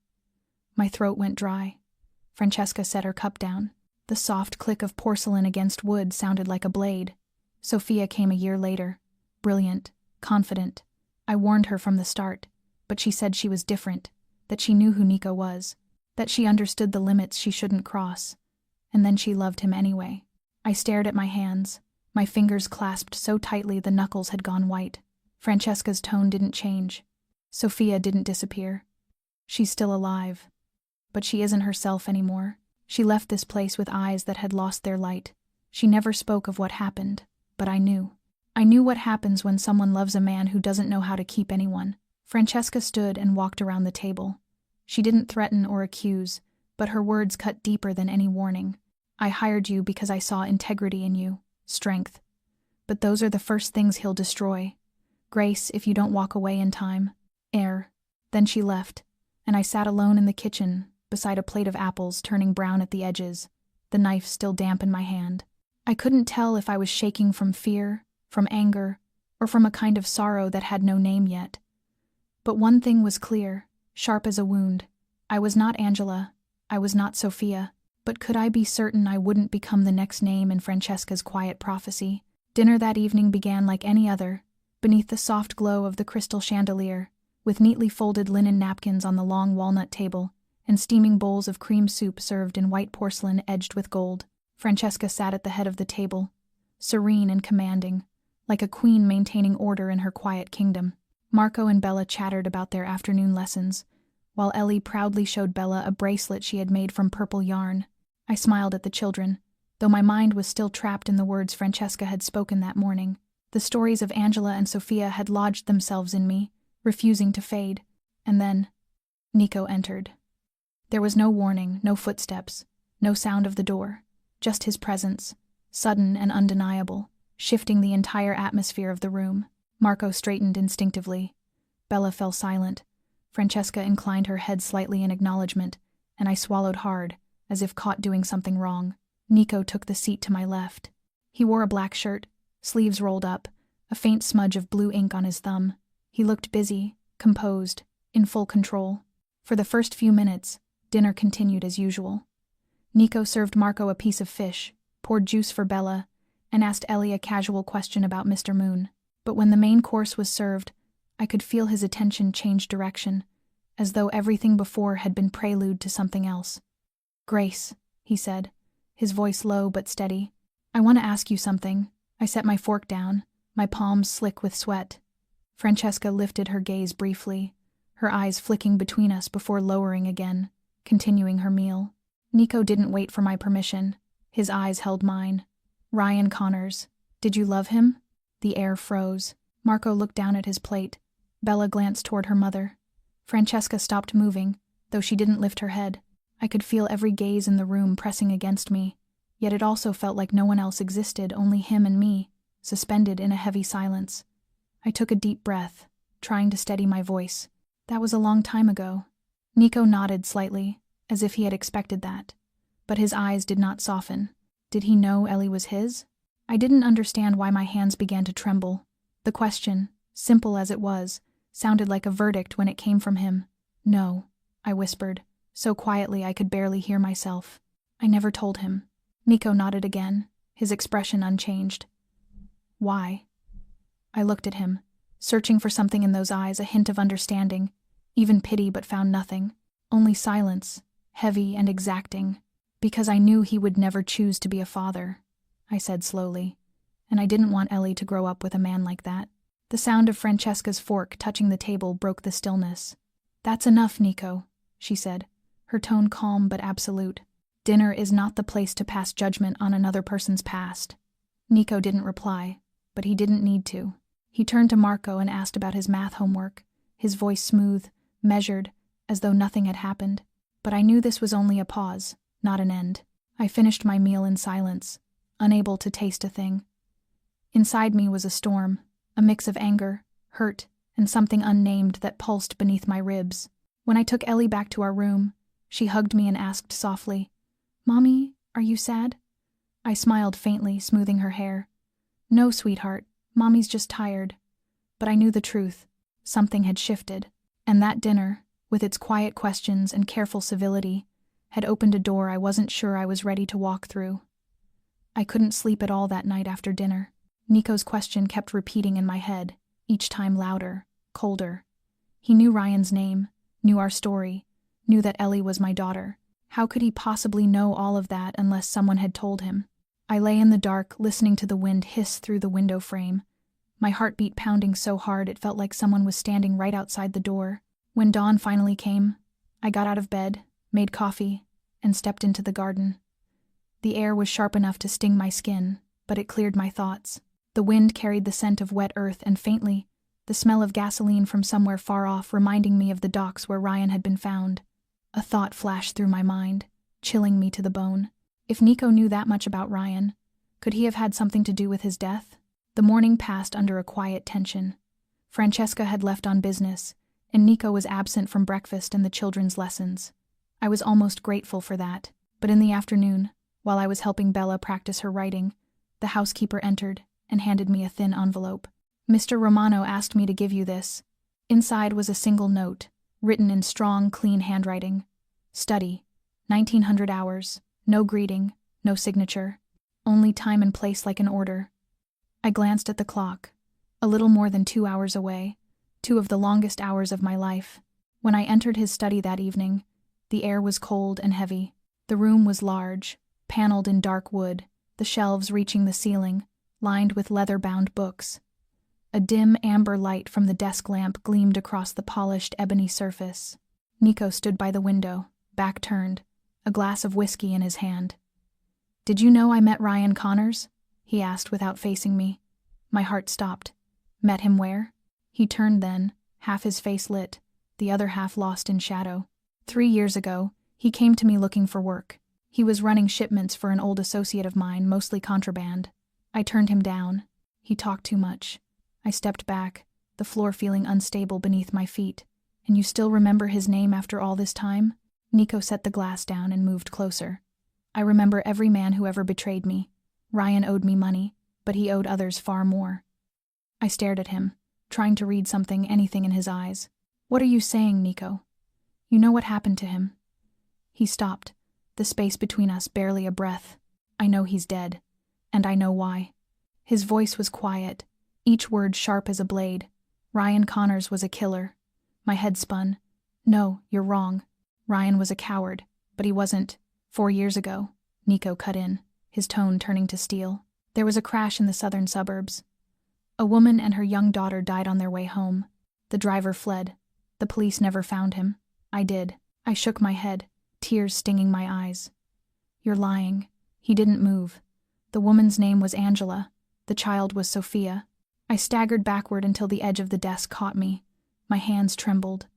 My throat went dry. Francesca set her cup down. The soft click of porcelain against wood sounded like a blade. Sophia came a year later. Brilliant, confident. I warned her from the start, but she said she was different, that she knew who Nico was, that she understood the limits she shouldn't cross. And then she loved him anyway. I stared at my hands. My fingers clasped so tightly the knuckles had gone white. Francesca's tone didn't change. Sophia didn't disappear. She's still alive. But she isn't herself anymore. She left this place with eyes that had lost their light. She never spoke of what happened, but I knew. I knew what happens when someone loves a man who doesn't know how to keep anyone. Francesca stood and walked around the table. She didn't threaten or accuse, but her words cut deeper than any warning. I hired you because I saw integrity in you, strength. But those are the first things he'll destroy. Grace, if you don't walk away in time. Air. Then she left, and I sat alone in the kitchen, beside a plate of apples turning brown at the edges, the knife still damp in my hand. I couldn't tell if I was shaking from fear, from anger, or from a kind of sorrow that had no name yet. But one thing was clear, sharp as a wound. I was not Angela, I was not Sophia, but could I be certain I wouldn't become the next name in Francesca's quiet prophecy? Dinner that evening began like any other, beneath the soft glow of the crystal chandelier, with neatly folded linen napkins on the long walnut table, and steaming bowls of cream soup served in white porcelain edged with gold. Francesca sat at the head of the table, serene and commanding, like a queen maintaining order in her quiet kingdom. Marco and Bella chattered about their afternoon lessons, while Ellie proudly showed Bella a bracelet she had made from purple yarn. I smiled at the children, though my mind was still trapped in the words Francesca had spoken that morning. The stories of Angela and Sophia had lodged themselves in me, refusing to fade. And then, Nico entered. There was no warning, no footsteps, no sound of the door, just his presence, sudden and undeniable, shifting the entire atmosphere of the room. Marco straightened instinctively. Bella fell silent. Francesca inclined her head slightly in acknowledgement, and I swallowed hard, as if caught doing something wrong. Nico took the seat to my left. He wore a black shirt, sleeves rolled up, a faint smudge of blue ink on his thumb. He looked busy, composed, in full control. For the first few minutes, dinner continued as usual. Nico served Marco a piece of fish, poured juice for Bella, and asked Ellie a casual question about Mr. Moon. But when the main course was served, I could feel his attention change direction, as though everything before had been prelude to something else. "Grace," he said, his voice low but steady, "I want to ask you something." I set my fork down, my palms slick with sweat. Francesca lifted her gaze briefly, her eyes flicking between us before lowering again, continuing her meal. Nico didn't wait for my permission. His eyes held mine. "Ryan Connors. Did you love him?" The air froze. Marco looked down at his plate. Bella glanced toward her mother. Francesca stopped moving, though she didn't lift her head. I could feel every gaze in the room pressing against me, yet it also felt like no one else existed, only him and me, suspended in a heavy silence. I took a deep breath, trying to steady my voice. "That was a long time ago." Nico nodded slightly, as if he had expected that, but his eyes did not soften. Did he know Ellie was his? I didn't understand why my hands began to tremble. The question, simple as it was, sounded like a verdict when it came from him. "No," I whispered, so quietly I could barely hear myself. "I never told him." Nico nodded again, his expression unchanged. "Why?" I looked at him, searching for something in those eyes, a hint of understanding, even pity, but found nothing. Only silence, heavy and exacting. Because I knew he would never choose to be a father, I said slowly, and I didn't want Ellie to grow up with a man like that. The sound of Francesca's fork touching the table broke the stillness. "That's enough, Nico," she said, her tone calm but absolute. "Dinner is not the place to pass judgment on another person's past." Nico didn't reply, but he didn't need to. He turned to Marco and asked about his math homework, his voice smooth, measured, as though nothing had happened. But I knew this was only a pause, not an end. I finished my meal in silence, unable to taste a thing. Inside me was a storm, a mix of anger, hurt, and something unnamed that pulsed beneath my ribs. When I took Ellie back to our room, she hugged me and asked softly, "Mommy, are you sad?" I smiled faintly, smoothing her hair. "No, sweetheart, Mommy's just tired." But I knew the truth. Something had shifted. And that dinner, with its quiet questions and careful civility, had opened a door I wasn't sure I was ready to walk through. I couldn't sleep at all that night after dinner. Nico's question kept repeating in my head, each time louder, colder. He knew Ryan's name, knew our story, knew that Ellie was my daughter. How could he possibly know all of that unless someone had told him? I lay in the dark, listening to the wind hiss through the window frame, my heartbeat pounding so hard it felt like someone was standing right outside the door. When dawn finally came, I got out of bed, made coffee, and stepped into the garden. The air was sharp enough to sting my skin, but it cleared my thoughts. The wind carried the scent of wet earth, and faintly, the smell of gasoline from somewhere far off, reminding me of the docks where Ryan had been found. A thought flashed through my mind, chilling me to the bone. If Nico knew that much about Ryan, could he have had something to do with his death? The morning passed under a quiet tension. Francesca had left on business, and Nico was absent from breakfast and the children's lessons. I was almost grateful for that, but in the afternoon, while I was helping Bella practice her writing, the housekeeper entered and handed me a thin envelope. "Mr. Romano asked me to give you this." Inside was a single note, written in strong, clean handwriting. "Study, 1900 hours, no greeting, no signature, only time and place like an order." I glanced at the clock. A little more than 2 hours away, 2 of the longest hours of my life. When I entered his study that evening, the air was cold and heavy. The room was large, paneled in dark wood, the shelves reaching the ceiling, lined with leather-bound books. A dim amber light from the desk lamp gleamed across the polished ebony surface. Nico stood by the window, back turned, a glass of whiskey in his hand. "Did you know I met Ryan Connors?" he asked without facing me. My heart stopped. "Met him where?" He turned then, half his face lit, the other half lost in shadow. 3 years ago, he came to me looking for work. He was running shipments for an old associate of mine, mostly contraband. I turned him down. He talked too much. I stepped back, the floor feeling unstable beneath my feet. "And you still remember his name after all this time?" Nico set the glass down and moved closer. "I remember every man who ever betrayed me. Ryan owed me money, but he owed others far more." I stared at him, trying to read something, anything in his eyes. "What are you saying, Nico? You know what happened to him?" He stopped, the space between us barely a breath. "I know he's dead, and I know why." His voice was quiet, each word sharp as a blade. "Ryan Connors was a killer." My head spun. "No, you're wrong. Ryan was a coward, but he wasn't. 4 years ago," Nico cut in, his tone turning to steel. "There was a crash in the southern suburbs. A woman and her young daughter died on their way home. The driver fled. The police never found him. I did." I shook my head, tears stinging my eyes. "You're lying." He didn't move. "The woman's name was Angela. The child was Sophia." I staggered backward until the edge of the desk caught me. My hands trembled.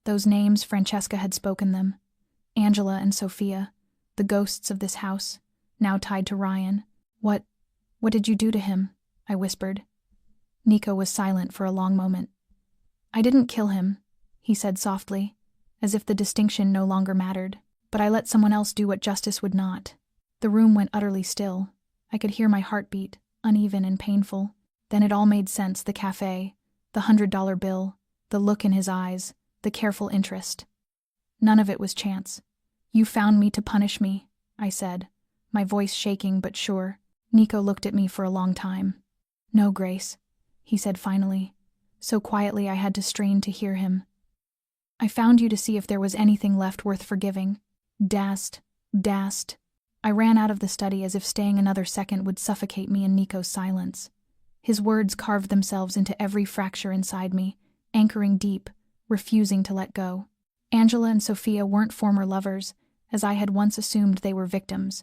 Those names, Francesca had spoken them. Angela and Sophia, the ghosts of this house, now tied to Ryan. What did you do to him?" I whispered. Nico was silent for a long moment. "I didn't kill him," he said softly, as if the distinction no longer mattered. "But I let someone else do what justice would not." The room went utterly still. I could hear my heartbeat, uneven and painful. Then it all made sense, the cafe, the $100 bill, the look in his eyes, the careful interest. None of it was chance. "You found me to punish me," I said, my voice shaking but sure. Nico looked at me for a long time. "No, Grace. he said finally, so quietly I had to strain to hear him. I found you to see if there was anything left worth forgiving. Dast. I ran out of the study as if staying another second would suffocate me in Nico's silence. His words carved themselves into every fracture inside me, anchoring deep, refusing to let go. Angela and Sophia weren't former lovers, as I had once assumed they were victims,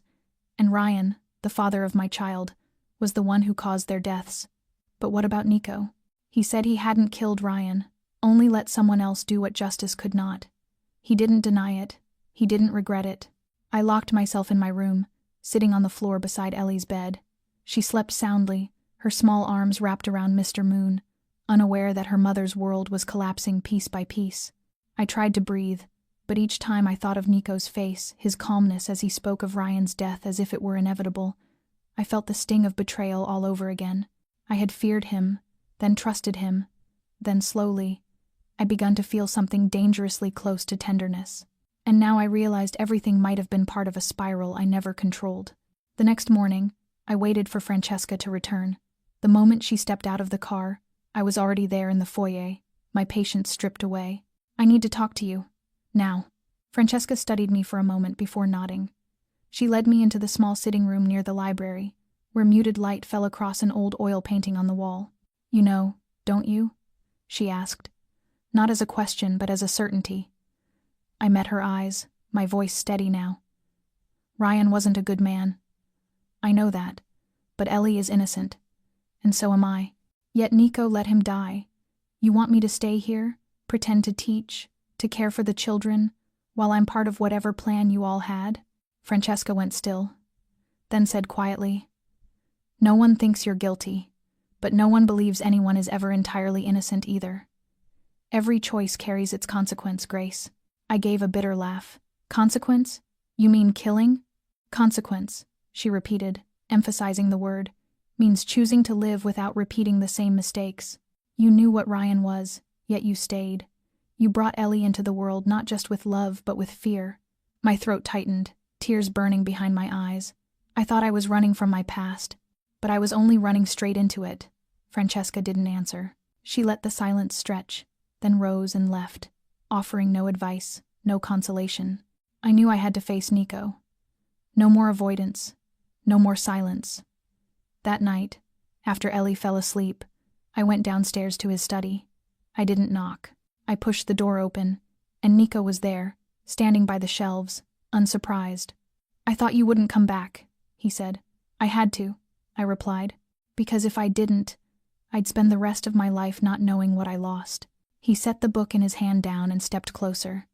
and Ryan, the father of my child, was the one who caused their deaths. But what about Nico? He said he hadn't killed Ryan, only let someone else do what justice could not. He didn't deny it. He didn't regret it. I locked myself in my room, sitting on the floor beside Ellie's bed. She slept soundly, her small arms wrapped around Mr. Moon, unaware that her mother's world was collapsing piece by piece. I tried to breathe, but each time I thought of Nico's face, his calmness as he spoke of Ryan's death as if it were inevitable, I felt the sting of betrayal all over again. I had feared him, then trusted him, then slowly, I begun to feel something dangerously close to tenderness. And now I realized everything might have been part of a spiral I never controlled. The next morning, I waited for Francesca to return. The moment she stepped out of the car, I was already there in the foyer, my patience stripped away. I need to talk to you. Now. Francesca studied me for a moment before nodding. She led me into the small sitting room near the library, where muted light fell across an old oil painting on the wall. You know, don't you? She asked. Not as a question, but as a certainty. I met her eyes, my voice steady now. Ryan wasn't a good man. I know that, but Ellie is innocent, and so am I. Yet Nico let him die. You want me to stay here, pretend to teach, to care for the children, while I'm part of whatever plan you all had? Francesca went still, then said quietly, No one thinks you're guilty, but no one believes anyone is ever entirely innocent either. Every choice carries its consequence, Grace. I gave a bitter laugh. Consequence? You mean killing? Consequence, she repeated, emphasizing the word, means choosing to live without repeating the same mistakes. You knew what Ryan was, yet you stayed. You brought Ellie into the world not just with love, but with fear. My throat tightened, tears burning behind my eyes. I thought I was running from my past, but I was only running straight into it. Francesca didn't answer. She let the silence stretch, then rose and left, offering no advice, no consolation. I knew I had to face Nico. No more avoidance, no more silence. That night, after Ellie fell asleep, I went downstairs to his study. I didn't knock. I pushed the door open, and Nico was there, standing by the shelves, unsurprised. I thought you wouldn't come back, he said. I had to, I replied, because if I didn't, I'd spend the rest of my life not knowing what I lost. He set the book in his hand down and stepped closer.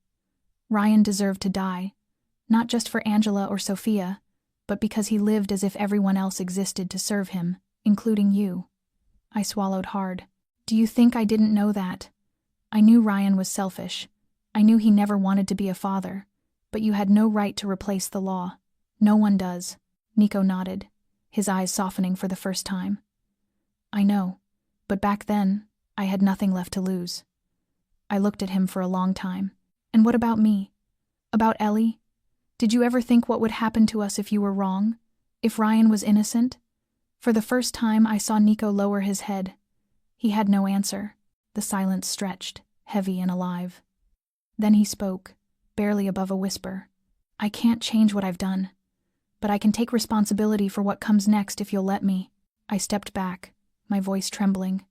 Ryan deserved to die, not just for Angela or Sophia, but because he lived as if everyone else existed to serve him, including you. I swallowed hard. Do you think I didn't know that? I knew Ryan was selfish. I knew he never wanted to be a father, but you had no right to replace the law. No one does. Nico nodded, his eyes softening for the first time. I know, but back then, I had nothing left to lose. I looked at him for a long time. And what about me? About Ellie? Did you ever think what would happen to us if you were wrong? If Ryan was innocent? For the first time, I saw Nico lower his head. He had no answer. The silence stretched, heavy and alive. Then he spoke, barely above a whisper. I can't change what I've done, but I can take responsibility for what comes next if you'll let me. I stepped back, my voice trembling.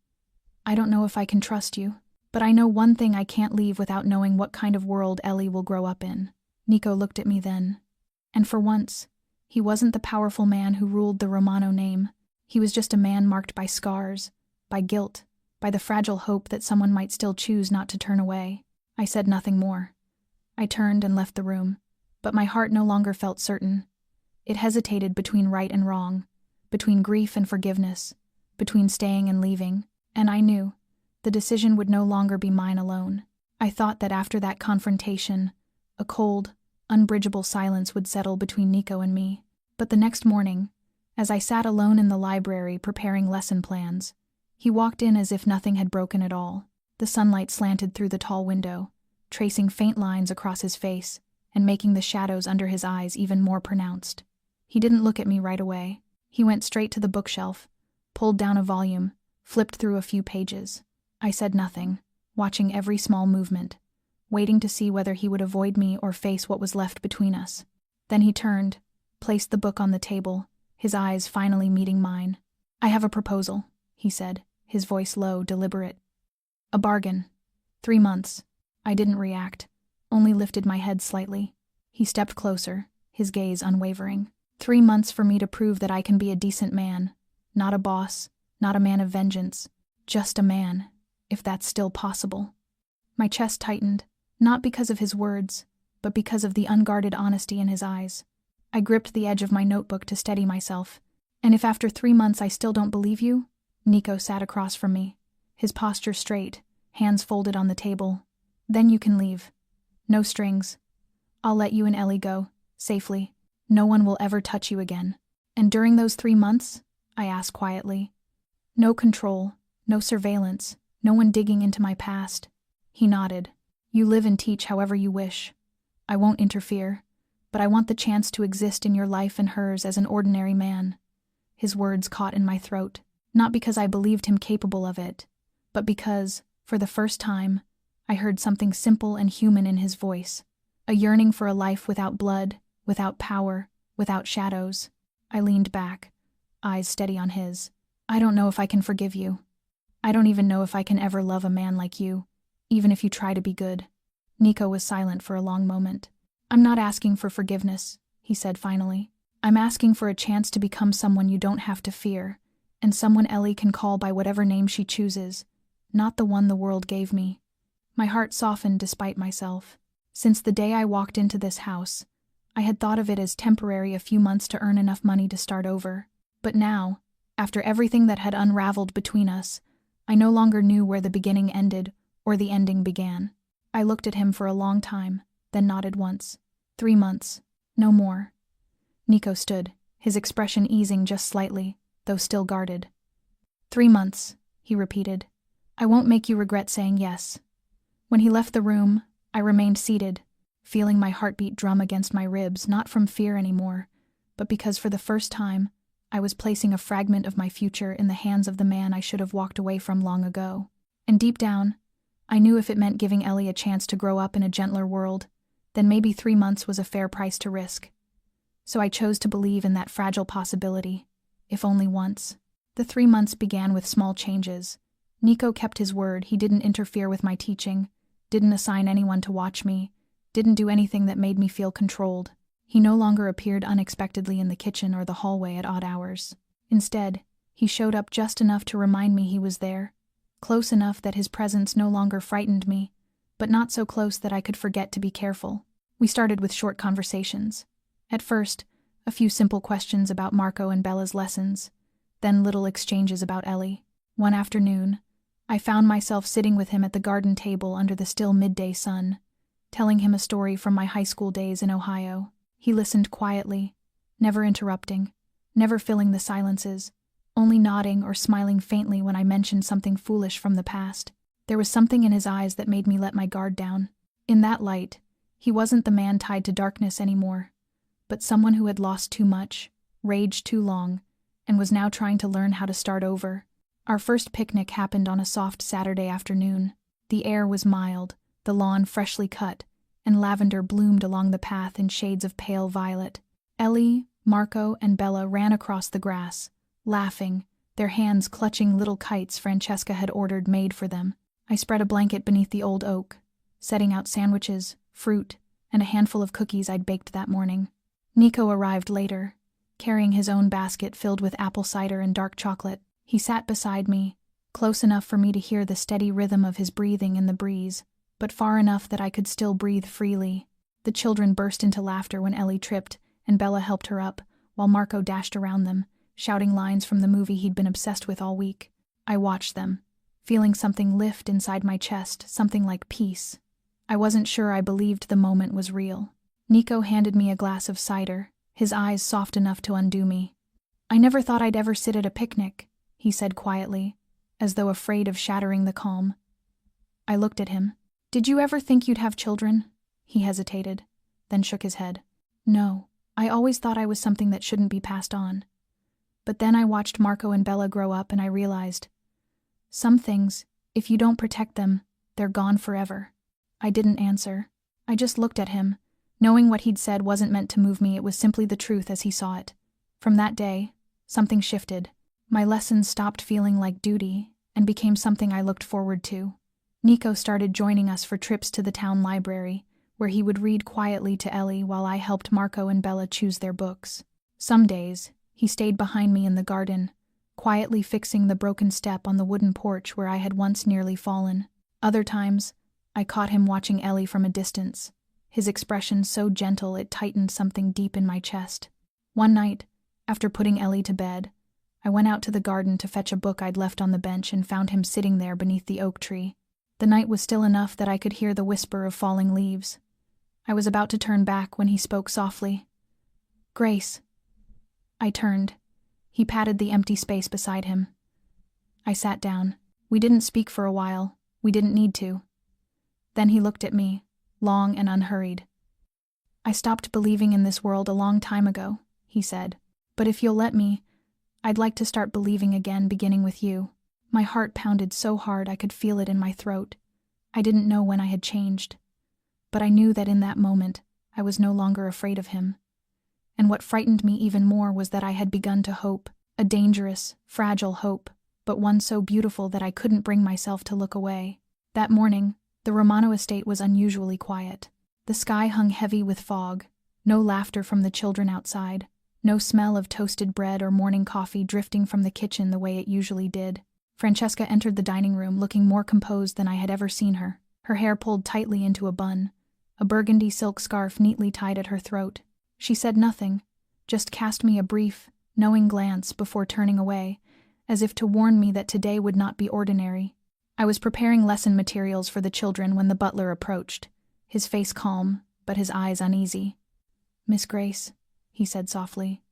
I don't know if I can trust you, but I know one thing I can't leave without knowing what kind of world Ellie will grow up in. Nico looked at me then, and for once, he wasn't the powerful man who ruled the Romano name. He was just a man marked by scars, by guilt, by the fragile hope that someone might still choose not to turn away. I said nothing more. I turned and left the room, but my heart no longer felt certain. It hesitated between right and wrong, between grief and forgiveness, between staying and leaving, and I knew the decision would no longer be mine alone. I thought that after that confrontation, a cold, unbridgeable silence would settle between Nico and me. But the next morning, as I sat alone in the library preparing lesson plans, he walked in as if nothing had broken at all. The sunlight slanted through the tall window, tracing faint lines across his face and making the shadows under his eyes even more pronounced. He didn't look at me right away. He went straight to the bookshelf, pulled down a volume, flipped through a few pages. I said nothing, watching every small movement, waiting to see whether he would avoid me or face what was left between us. Then he turned, placed the book on the table, his eyes finally meeting mine. "I have a proposal," he said, his voice low, deliberate. "A bargain. 3 months." I didn't react, only lifted my head slightly. He stepped closer, his gaze unwavering. 3 months for me to prove that I can be a decent man, not a boss, not a man of vengeance, just a man, if that's still possible. My chest tightened, not because of his words, but because of the unguarded honesty in his eyes. I gripped the edge of my notebook to steady myself. "And if after 3 months I still don't believe you?" Nico sat across from me, his posture straight, hands folded on the table. "Then you can leave. No strings. I'll let you and Ellie go, safely. No one will ever touch you again." "And during those 3 months?" I asked quietly. "No control, no surveillance, no one digging into my past." He nodded. "You live and teach however you wish. I won't interfere, but I want the chance to exist in your life and hers as an ordinary man." His words caught in my throat, not because I believed him capable of it, but because, for the first time, I heard something simple and human in his voice, a yearning for a life without blood, without power, without shadows. I leaned back, eyes steady on his. "I don't know if I can forgive you. I don't even know if I can ever love a man like you, even if you try to be good." Nico was silent for a long moment. "I'm not asking for forgiveness," he said finally. "I'm asking for a chance to become someone you don't have to fear, and someone Ellie can call by whatever name she chooses, not the one the world gave me." My heart softened despite myself. Since the day I walked into this house, I had thought of it as temporary, a few months to earn enough money to start over. But now, after everything that had unraveled between us, I no longer knew where the beginning ended or the ending began. I looked at him for a long time, then nodded once. 3 months. No more. Nico stood, his expression easing just slightly, though still guarded. 3 months, he repeated. "I won't make you regret saying yes." When he left the room, I remained seated, feeling my heartbeat drum against my ribs, not from fear anymore, but because for the first time, I was placing a fragment of my future in the hands of the man I should have walked away from long ago. And deep down, I knew if it meant giving Ellie a chance to grow up in a gentler world, then maybe 3 months was a fair price to risk. So I chose to believe in that fragile possibility, if only once. The 3 months began with small changes. Nico kept his word. He didn't interfere with my teaching, didn't assign anyone to watch me, didn't do anything that made me feel controlled. He no longer appeared unexpectedly in the kitchen or the hallway at odd hours. Instead, he showed up just enough to remind me he was there, close enough that his presence no longer frightened me, but not so close that I could forget to be careful. We started with short conversations. At first, a few simple questions about Marco and Bella's lessons, then little exchanges about Ellie. One afternoon, I found myself sitting with him at the garden table under the still midday sun, telling him a story from my high school days in Ohio. He listened quietly, never interrupting, never filling the silences, only nodding or smiling faintly when I mentioned something foolish from the past. There was something in his eyes that made me let my guard down. In that light, he wasn't the man tied to darkness anymore, but someone who had lost too much, raged too long, and was now trying to learn how to start over. Our first picnic happened on a soft Saturday afternoon. The air was mild, the lawn freshly cut, and lavender bloomed along the path in shades of pale violet. Ellie, Marco, and Bella ran across the grass, laughing, their hands clutching little kites Francesca had ordered made for them. I spread a blanket beneath the old oak, setting out sandwiches, fruit, and a handful of cookies I'd baked that morning. Nico arrived later, carrying his own basket filled with apple cider and dark chocolate. He sat beside me, close enough for me to hear the steady rhythm of his breathing in the breeze, but far enough that I could still breathe freely. The children burst into laughter when Ellie tripped, and Bella helped her up, while Marco dashed around them, shouting lines from the movie he'd been obsessed with all week. I watched them, feeling something lift inside my chest, something like peace. I wasn't sure I believed the moment was real. Nico handed me a glass of cider, his eyes soft enough to undo me. "I never thought I'd ever sit at a picnic," he said quietly, as though afraid of shattering the calm. I looked at him. "Did you ever think you'd have children?" He hesitated, then shook his head. "No, I always thought I was something that shouldn't be passed on. But then I watched Marco and Bella grow up and I realized, Some things, if you don't protect them, they're gone forever. I didn't answer. I just looked at him. Knowing what he'd said wasn't meant to move me, it was simply the truth as he saw it. From that day, something shifted. My lessons stopped feeling like duty and became something I looked forward to. Nico started joining us for trips to the town library, where he would read quietly to Ellie while I helped Marco and Bella choose their books. Some days, he stayed behind me in the garden, quietly fixing the broken step on the wooden porch where I had once nearly fallen. Other times, I caught him watching Ellie from a distance, his expression so gentle it tightened something deep in my chest. One night, after putting Ellie to bed, I went out to the garden to fetch a book I'd left on the bench and found him sitting there beneath the oak tree. The night was still enough that I could hear the whisper of falling leaves. I was about to turn back when he spoke softly. "Grace." I turned. He patted the empty space beside him. I sat down. We didn't speak for a while. We didn't need to. Then he looked at me, long and unhurried. "I stopped believing in this world a long time ago," he said. "But if you'll let me, I'd like to start believing again, beginning with you." My heart pounded so hard I could feel it in my throat. I didn't know when I had changed. But I knew that in that moment, I was no longer afraid of him. And what frightened me even more was that I had begun to hope, a dangerous, fragile hope, but one so beautiful that I couldn't bring myself to look away. That morning, the Romano estate was unusually quiet. The sky hung heavy with fog, no laughter from the children outside, no smell of toasted bread or morning coffee drifting from the kitchen the way it usually did. Francesca entered the dining room looking more composed than I had ever seen her, her hair pulled tightly into a bun, a burgundy silk scarf neatly tied at her throat. She said nothing, just cast me a brief, knowing glance before turning away, as if to warn me that today would not be ordinary. I was preparing lesson materials for the children when the butler approached, his face calm, but his eyes uneasy. "Miss Grace," he said softly.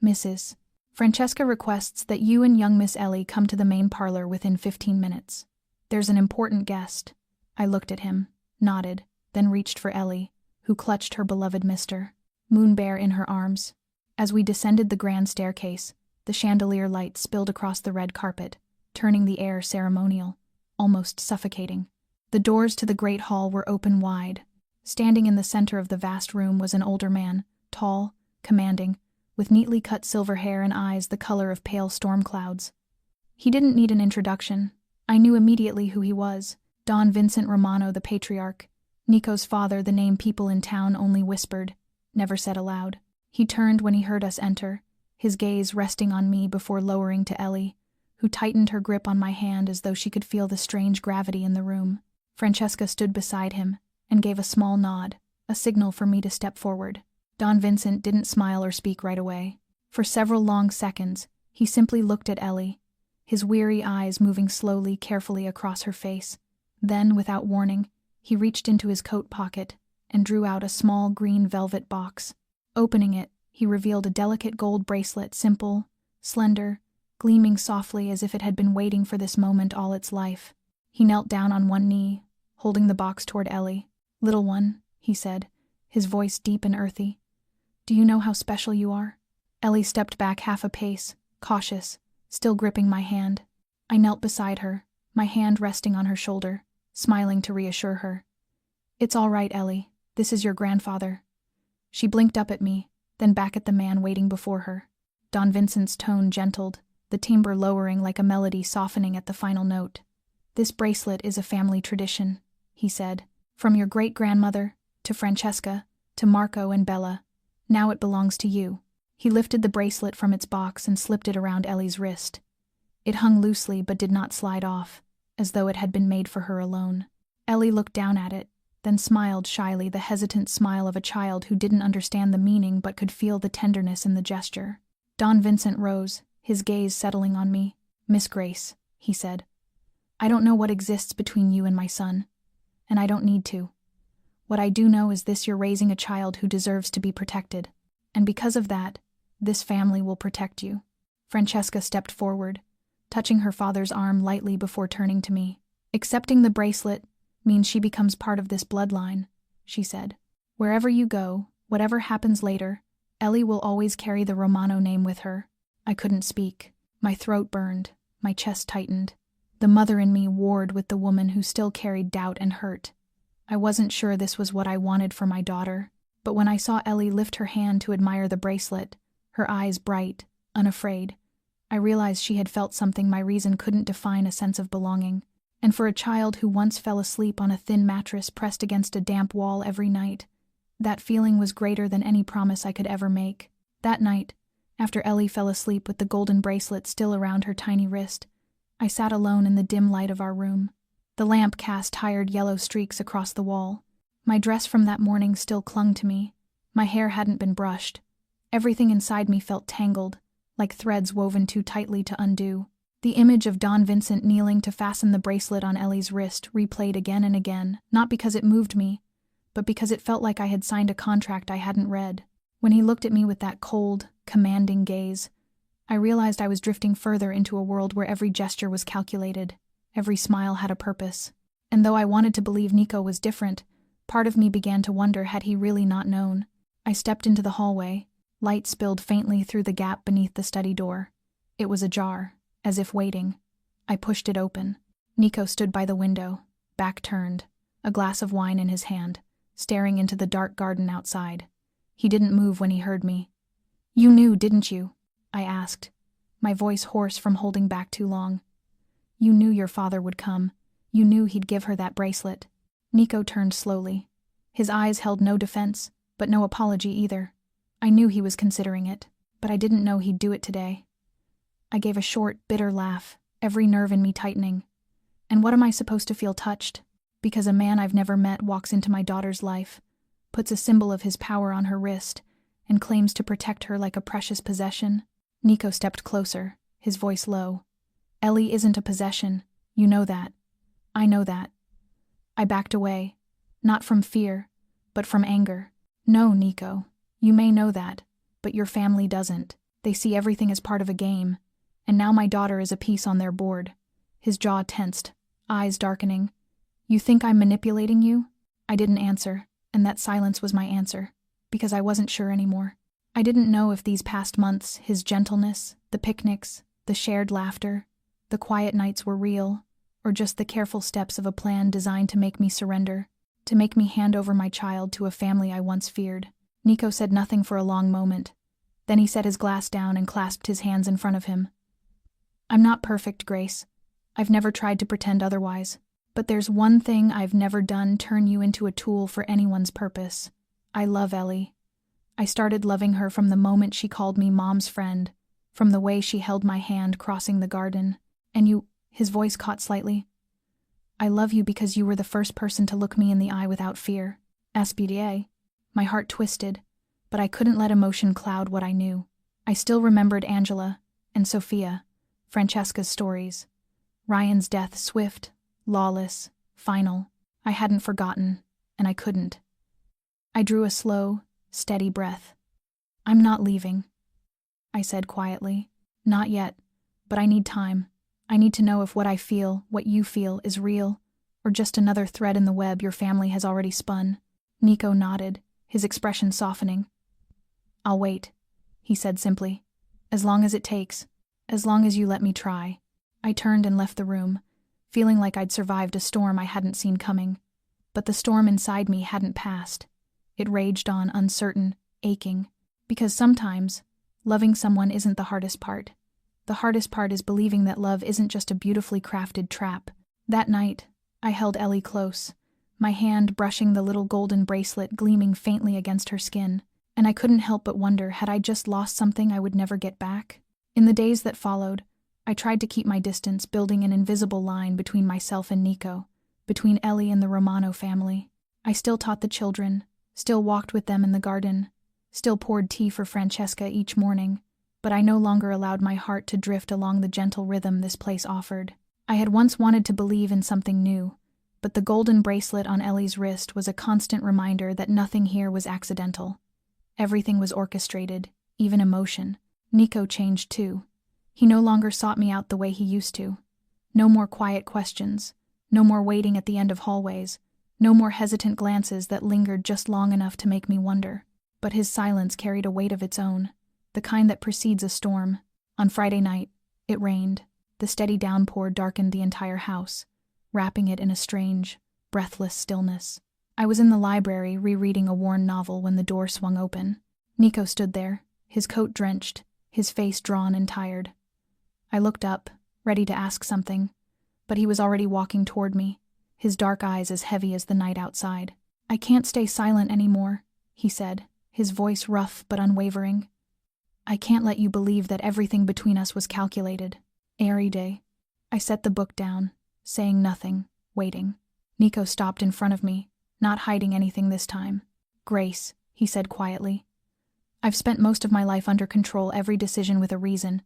"Mrs. Francesca requests that you and young Miss Ellie come to the main parlor within 15 minutes. There's an important guest." I looked at him, nodded, then reached for Ellie, who clutched her beloved Mr. Moonbear in her arms. As we descended the grand staircase, the chandelier light spilled across the red carpet, turning the air ceremonial, almost suffocating. The doors to the great hall were open wide. Standing in the center of the vast room was an older man, tall, commanding, with neatly cut silver hair and eyes the color of pale storm clouds. He didn't need an introduction. I knew immediately who he was. Don Vincent Romano, the patriarch. Nico's father, the name people in town only whispered, never said aloud. He turned when he heard us enter, his gaze resting on me before lowering to Ellie, who tightened her grip on my hand as though she could feel the strange gravity in the room. Francesca stood beside him and gave a small nod, a signal for me to step forward. Don Vincent didn't smile or speak right away. For several long seconds, he simply looked at Ellie, his weary eyes moving slowly, carefully across her face. Then, without warning, he reached into his coat pocket and drew out a small green velvet box. Opening it, he revealed a delicate gold bracelet, simple, slender, gleaming softly as if it had been waiting for this moment all its life. He knelt down on one knee, holding the box toward Ellie. "Little one," he said, his voice deep and earthy, "do you know how special you are?" Ellie stepped back half a pace, cautious, still gripping my hand. I knelt beside her, my hand resting on her shoulder, smiling to reassure her. "It's all right, Ellie. This is your grandfather." She blinked up at me, then back at the man waiting before her. Don Vincent's tone gentled, the timbre lowering like a melody softening at the final note. "This bracelet is a family tradition," he said. "From your great-grandmother, to Francesca, to Marco and Bella. Now it belongs to you." He lifted the bracelet from its box and slipped it around Ellie's wrist. It hung loosely but did not slide off, as though it had been made for her alone. Ellie looked down at it, then smiled shyly, the hesitant smile of a child who didn't understand the meaning but could feel the tenderness in the gesture. Don Vincent rose, his gaze settling on me. "Miss Grace," he said, "I don't know what exists between you and my son, and I don't need to. What I do know is this: you're raising a child who deserves to be protected, and because of that, this family will protect you." Francesca stepped forward, touching her father's arm lightly before turning to me. "Accepting the bracelet means she becomes part of this bloodline," she said. "Wherever you go, whatever happens later, Ellie will always carry the Romano name with her." I couldn't speak. My throat burned, my chest tightened. The mother in me warred with the woman who still carried doubt and hurt. I wasn't sure this was what I wanted for my daughter, but when I saw Ellie lift her hand to admire the bracelet, her eyes bright, unafraid, I realized she had felt something my reason couldn't define, a sense of belonging. And for a child who once fell asleep on a thin mattress pressed against a damp wall every night, that feeling was greater than any promise I could ever make. That night, after Ellie fell asleep with the golden bracelet still around her tiny wrist, I sat alone in the dim light of our room. The lamp cast tired yellow streaks across the wall. My dress from that morning still clung to me. My hair hadn't been brushed. Everything inside me felt tangled, like threads woven too tightly to undo. The image of Don Vincent kneeling to fasten the bracelet on Ellie's wrist replayed again and again, not because it moved me, but because it felt like I had signed a contract I hadn't read. When he looked at me with that cold, commanding gaze, I realized I was drifting further into a world where every gesture was calculated, every smile had a purpose. And though I wanted to believe Nico was different, part of me began to wonder, had he really not known? I stepped into the hallway. Light spilled faintly through the gap beneath the study door. It was ajar, as if waiting. I pushed it open. Nico stood by the window, back turned, a glass of wine in his hand, staring into the dark garden outside. He didn't move when he heard me. "You knew, didn't you?" I asked, my voice hoarse from holding back too long. "You knew your father would come. You knew he'd give her that bracelet." Nico turned slowly. His eyes held no defense, but no apology either. I knew he was considering it, but I didn't know he'd do it today. I gave a short, bitter laugh, every nerve in me tightening. And what am I supposed to feel touched? Because a man I've never met walks into my daughter's life, puts a symbol of his power on her wrist, and claims to protect her like a precious possession? Nico stepped closer, his voice low. "Ellie isn't a possession. You know that. I know that." I backed away, not from fear, but from anger. "No, Nico. You may know that, but your family doesn't. They see everything as part of a game, and now my daughter is a piece on their board." His jaw tensed, eyes darkening. "You think I'm manipulating you?" I didn't answer, and that silence was my answer, because I wasn't sure anymore. I didn't know if these past months, his gentleness, the picnics, the shared laughter, the quiet nights were real, or just the careful steps of a plan designed to make me surrender, to make me hand over my child to a family I once feared. Nico said nothing for a long moment. Then he set his glass down and clasped his hands in front of him. "I'm not perfect, Grace. I've never tried to pretend otherwise. But there's one thing I've never done: turn you into a tool for anyone's purpose. I love Ellie. I started loving her from the moment she called me Mom's friend, from the way she held my hand crossing the garden. And you," his voice caught slightly, "I love you because you were the first person to look me in the eye without fear." SBDA. My heart twisted, but I couldn't let emotion cloud what I knew. I still remembered Angela and Sophia, Francesca's stories. Ryan's death, swift, lawless, final. I hadn't forgotten, and I couldn't. I drew a slow, steady breath. "I'm not leaving," I said quietly. "Not yet, but I need time. I need to know if what I feel, what you feel, is real, or just another thread in the web your family has already spun." Nico nodded, his expression softening. "I'll wait," he said simply. "As long as it takes, as long as you let me try." I turned and left the room, feeling like I'd survived a storm I hadn't seen coming. But the storm inside me hadn't passed. It raged on, uncertain, aching. Because sometimes, loving someone isn't the hardest part. The hardest part is believing that love isn't just a beautifully crafted trap. That night, I held Ellie close, my hand brushing the little golden bracelet gleaming faintly against her skin, and I couldn't help but wonder, had I just lost something I would never get back? In the days that followed, I tried to keep my distance, building an invisible line between myself and Nico, between Ellie and the Romano family. I still taught the children, still walked with them in the garden, still poured tea for Francesca each morning, but I no longer allowed my heart to drift along the gentle rhythm this place offered. I had once wanted to believe in something new, but the golden bracelet on Ellie's wrist was a constant reminder that nothing here was accidental. Everything was orchestrated, even emotion. Nico changed too. He no longer sought me out the way he used to. No more quiet questions, no more waiting at the end of hallways, no more hesitant glances that lingered just long enough to make me wonder. But his silence carried a weight of its own, the kind that precedes a storm. On Friday night, it rained. The steady downpour darkened the entire house, wrapping it in a strange, breathless stillness. I was in the library rereading a worn novel when the door swung open. Nico stood there, his coat drenched, his face drawn and tired. I looked up, ready to ask something, but he was already walking toward me, his dark eyes as heavy as the night outside. "I can't stay silent anymore," he said, his voice rough but unwavering. "I can't let you believe that everything between us was calculated. Every day." I set the book down, saying nothing, waiting. Nico stopped in front of me, not hiding anything this time. "Grace," he said quietly, "I've spent most of my life under control, every decision with a reason,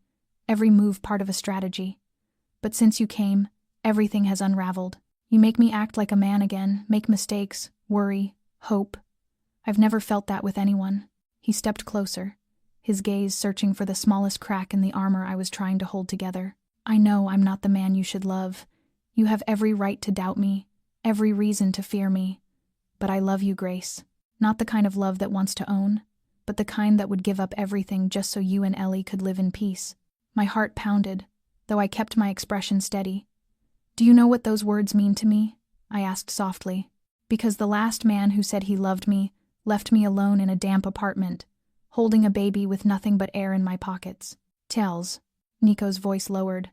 every move part of a strategy. But since you came, everything has unraveled. You make me act like a man again, make mistakes, worry, hope. I've never felt that with anyone." He stepped closer, his gaze searching for the smallest crack in the armor I was trying to hold together. "I know I'm not the man you should love. You have every right to doubt me, every reason to fear me. But I love you, Grace. Not the kind of love that wants to own, but the kind that would give up everything just so you and Ellie could live in peace." My heart pounded, though I kept my expression steady. "Do you know what those words mean to me?" I asked softly. "Because the last man who said he loved me left me alone in a damp apartment, holding a baby with nothing but air in my pockets." "Tells." Nico's voice lowered.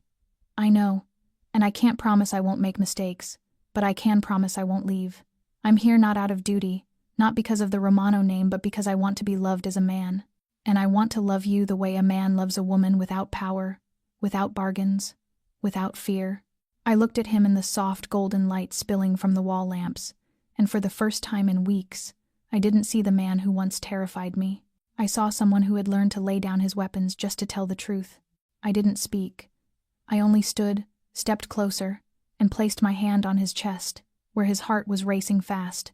"I know, and I can't promise I won't make mistakes, but I can promise I won't leave. I'm here not out of duty, not because of the Romano name, but because I want to be loved as a man. And I want to love you the way a man loves a woman, without power, without bargains, without fear." I looked at him in the soft golden light spilling from the wall lamps, and for the first time in weeks, I didn't see the man who once terrified me. I saw someone who had learned to lay down his weapons just to tell the truth. I didn't speak. I only stood, stepped closer, and placed my hand on his chest, where his heart was racing fast,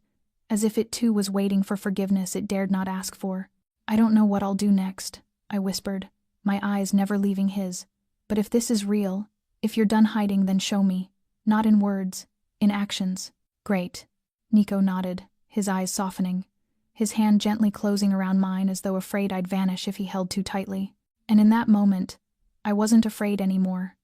as if it too was waiting for forgiveness it dared not ask for. "I don't know what I'll do next," I whispered, my eyes never leaving his. "But if this is real, if you're done hiding, then show me. Not in words, in actions." "Great." Nico nodded, his eyes softening, his hand gently closing around mine as though afraid I'd vanish if he held too tightly. And in that moment, I wasn't afraid anymore.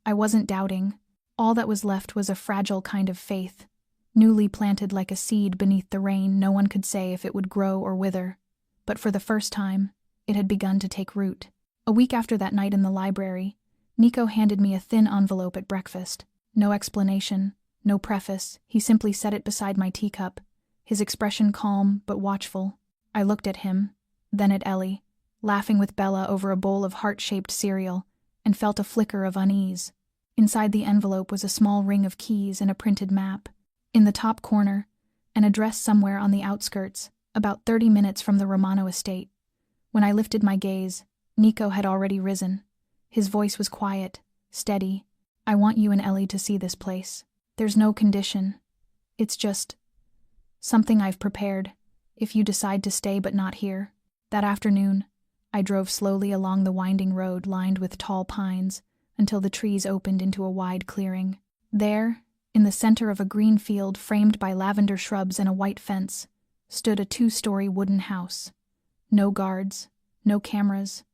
I wasn't doubting. All that was left was a fragile kind of faith, newly planted like a seed beneath the rain. No one could say if it would grow or wither. But for the first time, it had begun to take root. A week after that night in the library, Nico handed me a thin envelope at breakfast. No explanation, no preface, he simply set it beside my teacup, his expression calm but watchful. I looked at him, then at Ellie, laughing with Bella over a bowl of heart-shaped cereal, and felt a flicker of unease. Inside the envelope was a small ring of keys and a printed map. In the top corner, an address somewhere on the outskirts, about 30 minutes from the Romano estate. When I lifted my gaze, Nico had already risen. His voice was quiet, steady. "I want you and Ellie to see this place. There's no condition. It's just something I've prepared, if you decide to stay but not here." That afternoon, I drove slowly along the winding road lined with tall pines until the trees opened into a wide clearing. There, in the center of a green field framed by lavender shrubs and a white fence, stood a 2-story wooden house. No guards, no cameras,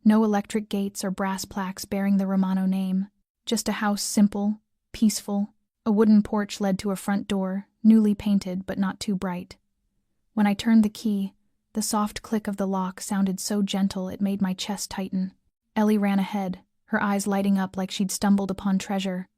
no electric gates or brass plaques bearing the Romano name. Just a house, simple, peaceful. A wooden porch led to a front door, newly painted but not too bright. When I turned the key, the soft click of the lock sounded so gentle it made my chest tighten. Ellie ran ahead, her eyes lighting up like she'd stumbled upon treasure.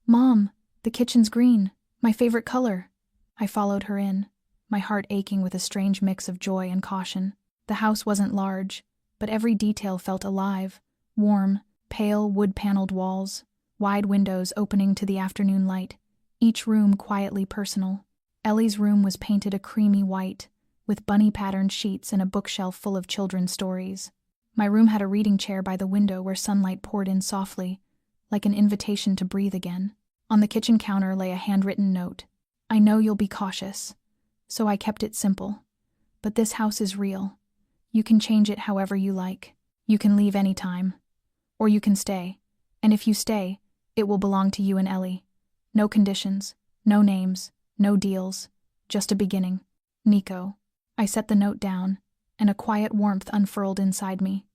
"Mom, the kitchen's green, my favorite color." I followed her in, my heart aching with a strange mix of joy and caution. The house wasn't large, but every detail felt alive, warm, pale wood-paneled walls, wide windows opening to the afternoon light, each room quietly personal. Ellie's room was painted a creamy white, with bunny-patterned sheets and a bookshelf full of children's stories. My room had a reading chair by the window where sunlight poured in softly, like an invitation to breathe again. On the kitchen counter lay a handwritten note. "I know you'll be cautious, so I kept it simple. But this house is real. You can change it however you like. You can leave any time. Or you can stay. And if you stay, it will belong to you and Ellie. No conditions, no names, no deals. Just a beginning. Nico." I set the note down, and a quiet warmth unfurled inside me.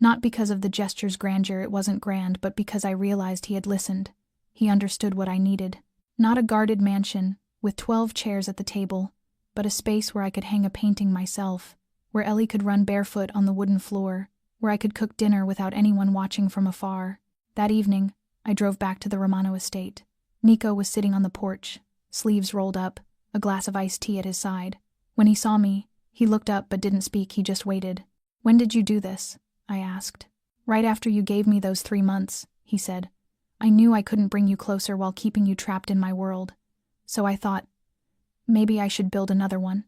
Not because of the gesture's grandeur, it wasn't grand, but because I realized he had listened. He understood what I needed. Not a guarded mansion, with 12 chairs at the table, but a space where I could hang a painting myself, where Ellie could run barefoot on the wooden floor, where I could cook dinner without anyone watching from afar. That evening, I drove back to the Romano estate. Nico was sitting on the porch, sleeves rolled up, a glass of iced tea at his side. When he saw me, he looked up but didn't speak, he just waited. "When did you do this?" I asked. "Right after you gave me those 3 months," he said. "I knew I couldn't bring you closer while keeping you trapped in my world. So I thought, maybe I should build another one.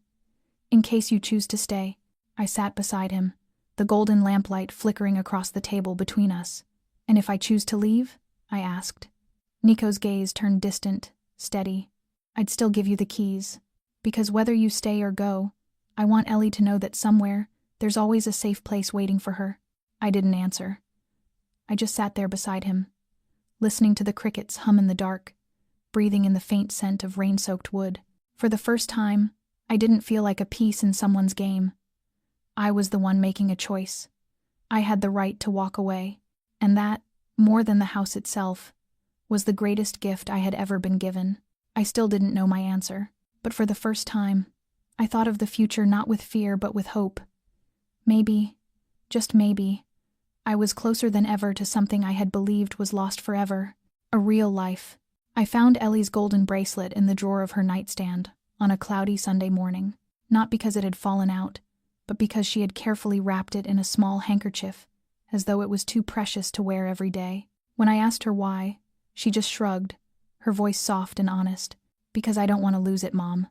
In case you choose to stay." I sat beside him, the golden lamplight flickering across the table between us. "And if I choose to leave?" I asked. Nico's gaze turned distant, steady. "I'd still give you the keys. Because whether you stay or go, I want Ellie to know that somewhere, there's always a safe place waiting for her." I didn't answer. I just sat there beside him, listening to the crickets hum in the dark, breathing in the faint scent of rain-soaked wood. For the first time, I didn't feel like a piece in someone's game. I was the one making a choice. I had the right to walk away, and that, more than the house itself, was the greatest gift I had ever been given. I still didn't know my answer, but for the first time, I thought of the future not with fear but with hope. Maybe, just maybe, I was closer than ever to something I had believed was lost forever, a real life. I found Ellie's golden bracelet in the drawer of her nightstand on a cloudy Sunday morning, not because it had fallen out, but because she had carefully wrapped it in a small handkerchief, as though it was too precious to wear every day. When I asked her why, she just shrugged, her voice soft and honest. "Because I don't want to lose it, Mom.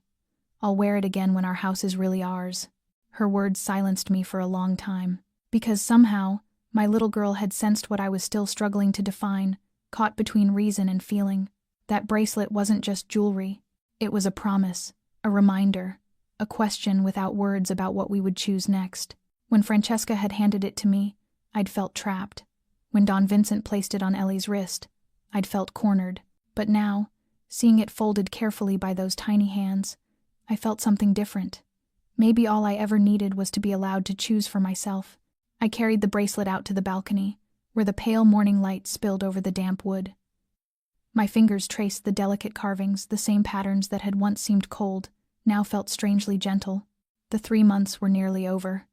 I'll wear it again when our house is really ours." Her words silenced me for a long time, because somehow, my little girl had sensed what I was still struggling to define, caught between reason and feeling. That bracelet wasn't just jewelry. It was a promise, a reminder, a question without words about what we would choose next. When Francesca had handed it to me, I'd felt trapped. When Don Vincent placed it on Ellie's wrist, I'd felt cornered. But now, seeing it folded carefully by those tiny hands, I felt something different. Maybe all I ever needed was to be allowed to choose for myself. I carried the bracelet out to the balcony, where the pale morning light spilled over the damp wood. My fingers traced the delicate carvings, the same patterns that had once seemed cold, now felt strangely gentle. The 3 months were nearly over.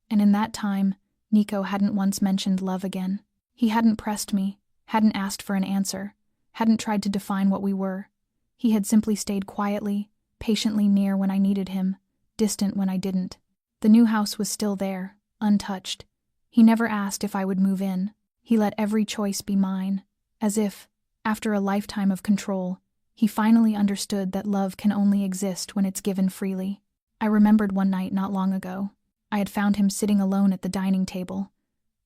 And in that time, Nico hadn't once mentioned love again. He hadn't pressed me, hadn't asked for an answer, hadn't tried to define what we were. He had simply stayed quietly, patiently near when I needed him, distant when I didn't. The new house was still there, untouched. He never asked if I would move in. He let every choice be mine, as if, after a lifetime of control, he finally understood that love can only exist when it's given freely. I remembered one night not long ago. I had found him sitting alone at the dining table.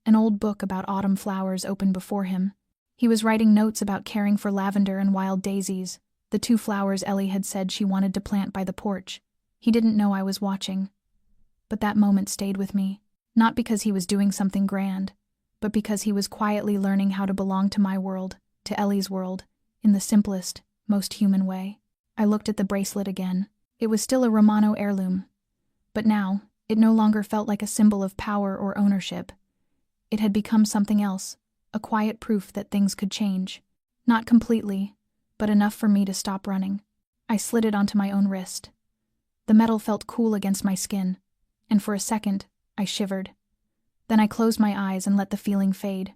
An old book about autumn flowers open before him. He was writing notes about caring for lavender and wild daisies, the 2 flowers Ellie had said she wanted to plant by the porch. He didn't know I was watching. But that moment stayed with me, not because he was doing something grand, but because he was quietly learning how to belong to my world, to Ellie's world, in the simplest, most human way. I looked at the bracelet again. It was still a Romano heirloom. But now, it no longer felt like a symbol of power or ownership. It had become something else, a quiet proof that things could change. Not completely, but enough for me to stop running. I slid it onto my own wrist. The metal felt cool against my skin, and for a second, I shivered. Then I closed my eyes and let the feeling fade.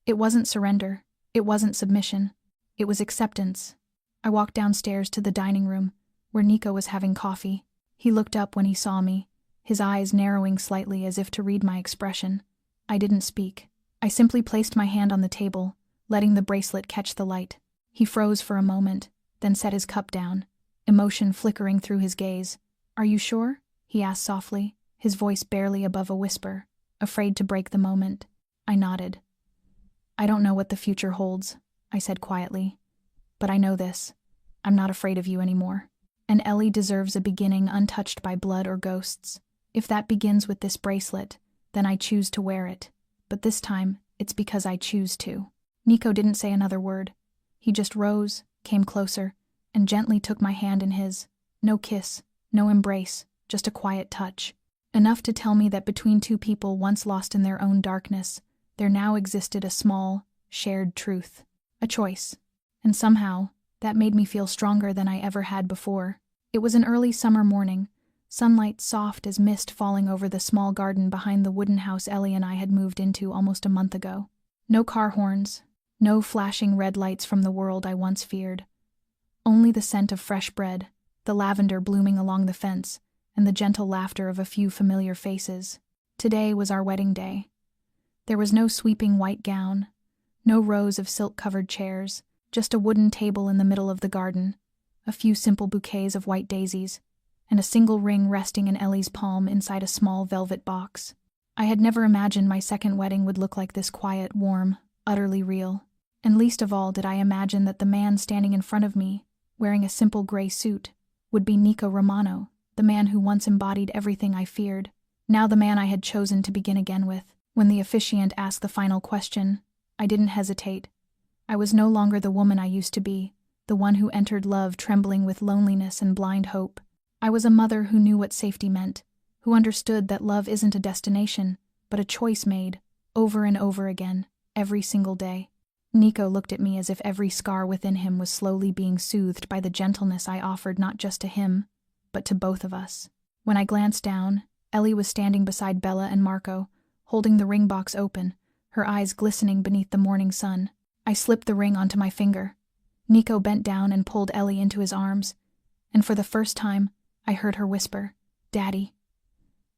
It wasn't surrender. It wasn't submission. It was acceptance. I walked downstairs to the dining room, where Nico was having coffee. He looked up when he saw me, his eyes narrowing slightly as if to read my expression. I didn't speak. I simply placed my hand on the table, letting the bracelet catch the light. He froze for a moment, then set his cup down, emotion flickering through his gaze. "Are you sure?" he asked softly, his voice barely above a whisper, afraid to break the moment. I nodded. "I don't know what the future holds," I said quietly. "But I know this. I'm not afraid of you anymore. And Ellie deserves a beginning untouched by blood or ghosts. If that begins with this bracelet, then I choose to wear it. But this time, it's because I choose to." Nico didn't say another word. He just rose, came closer, and gently took my hand in his. No kiss, no embrace, just a quiet touch. Enough to tell me that between two people once lost in their own darkness, there now existed a small, shared truth. A choice. And somehow, that made me feel stronger than I ever had before. It was an early summer morning, sunlight soft as mist falling over the small garden behind the wooden house Ellie and I had moved into almost a month ago. No car horns, no flashing red lights from the world I once feared. Only the scent of fresh bread, the lavender blooming along the fence, and the gentle laughter of a few familiar faces. Today was our wedding day. There was no sweeping white gown, no rows of silk-covered chairs, just a wooden table in the middle of the garden, a few simple bouquets of white daisies, and a single ring resting in Ellie's palm inside a small velvet box. I had never imagined my second wedding would look like this quiet, warm, utterly real. And least of all did I imagine that the man standing in front of me, wearing a simple gray suit, would be Nico Romano, the man who once embodied everything I feared, now the man I had chosen to begin again with. When the officiant asked the final question, I didn't hesitate. I was no longer the woman I used to be, the one who entered love trembling with loneliness and blind hope. I was a mother who knew what safety meant, who understood that love isn't a destination, but a choice made, over and over again, every single day. Nico looked at me as if every scar within him was slowly being soothed by the gentleness I offered not just to him, but to both of us. When I glanced down, Ellie was standing beside Bella and Marco, holding the ring box open, her eyes glistening beneath the morning sun. I slipped the ring onto my finger. Nico bent down and pulled Ellie into his arms, and for the first time, I heard her whisper, "Daddy."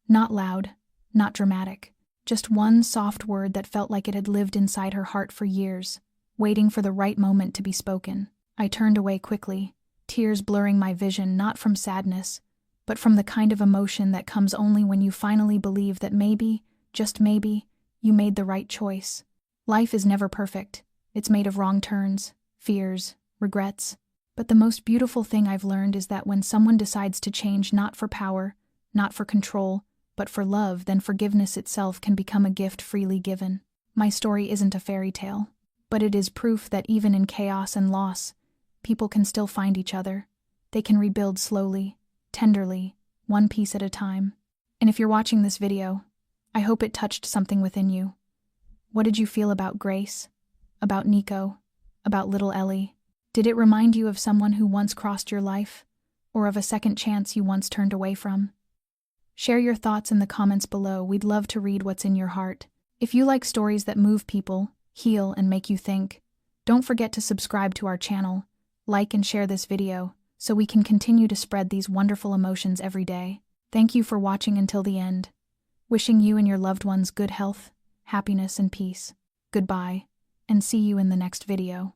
Not loud, not dramatic, just one soft word that felt like it had lived inside her heart for years, waiting for the right moment to be spoken. I turned away quickly, tears blurring my vision not from sadness, but from the kind of emotion that comes only when you finally believe that maybe, just maybe, you made the right choice. Life is never perfect. It's made of wrong turns, fears, regrets. But the most beautiful thing I've learned is that when someone decides to change not for power, not for control, but for love, then forgiveness itself can become a gift freely given. My story isn't a fairy tale, but it is proof that even in chaos and loss, people can still find each other. They can rebuild slowly, tenderly, one piece at a time. And if you're watching this video, I hope it touched something within you. What did you feel about Grace? About Nico? About little Ellie? Did it remind you of someone who once crossed your life? Or of a second chance you once turned away from? Share your thoughts in the comments below. We'd love to read what's in your heart. If you like stories that move people, heal, and make you think, don't forget to subscribe to our channel, like and share this video, so we can continue to spread these wonderful emotions every day. Thank you for watching until the end. Wishing you and your loved ones good health, happiness, and peace. Goodbye, and see you in the next video.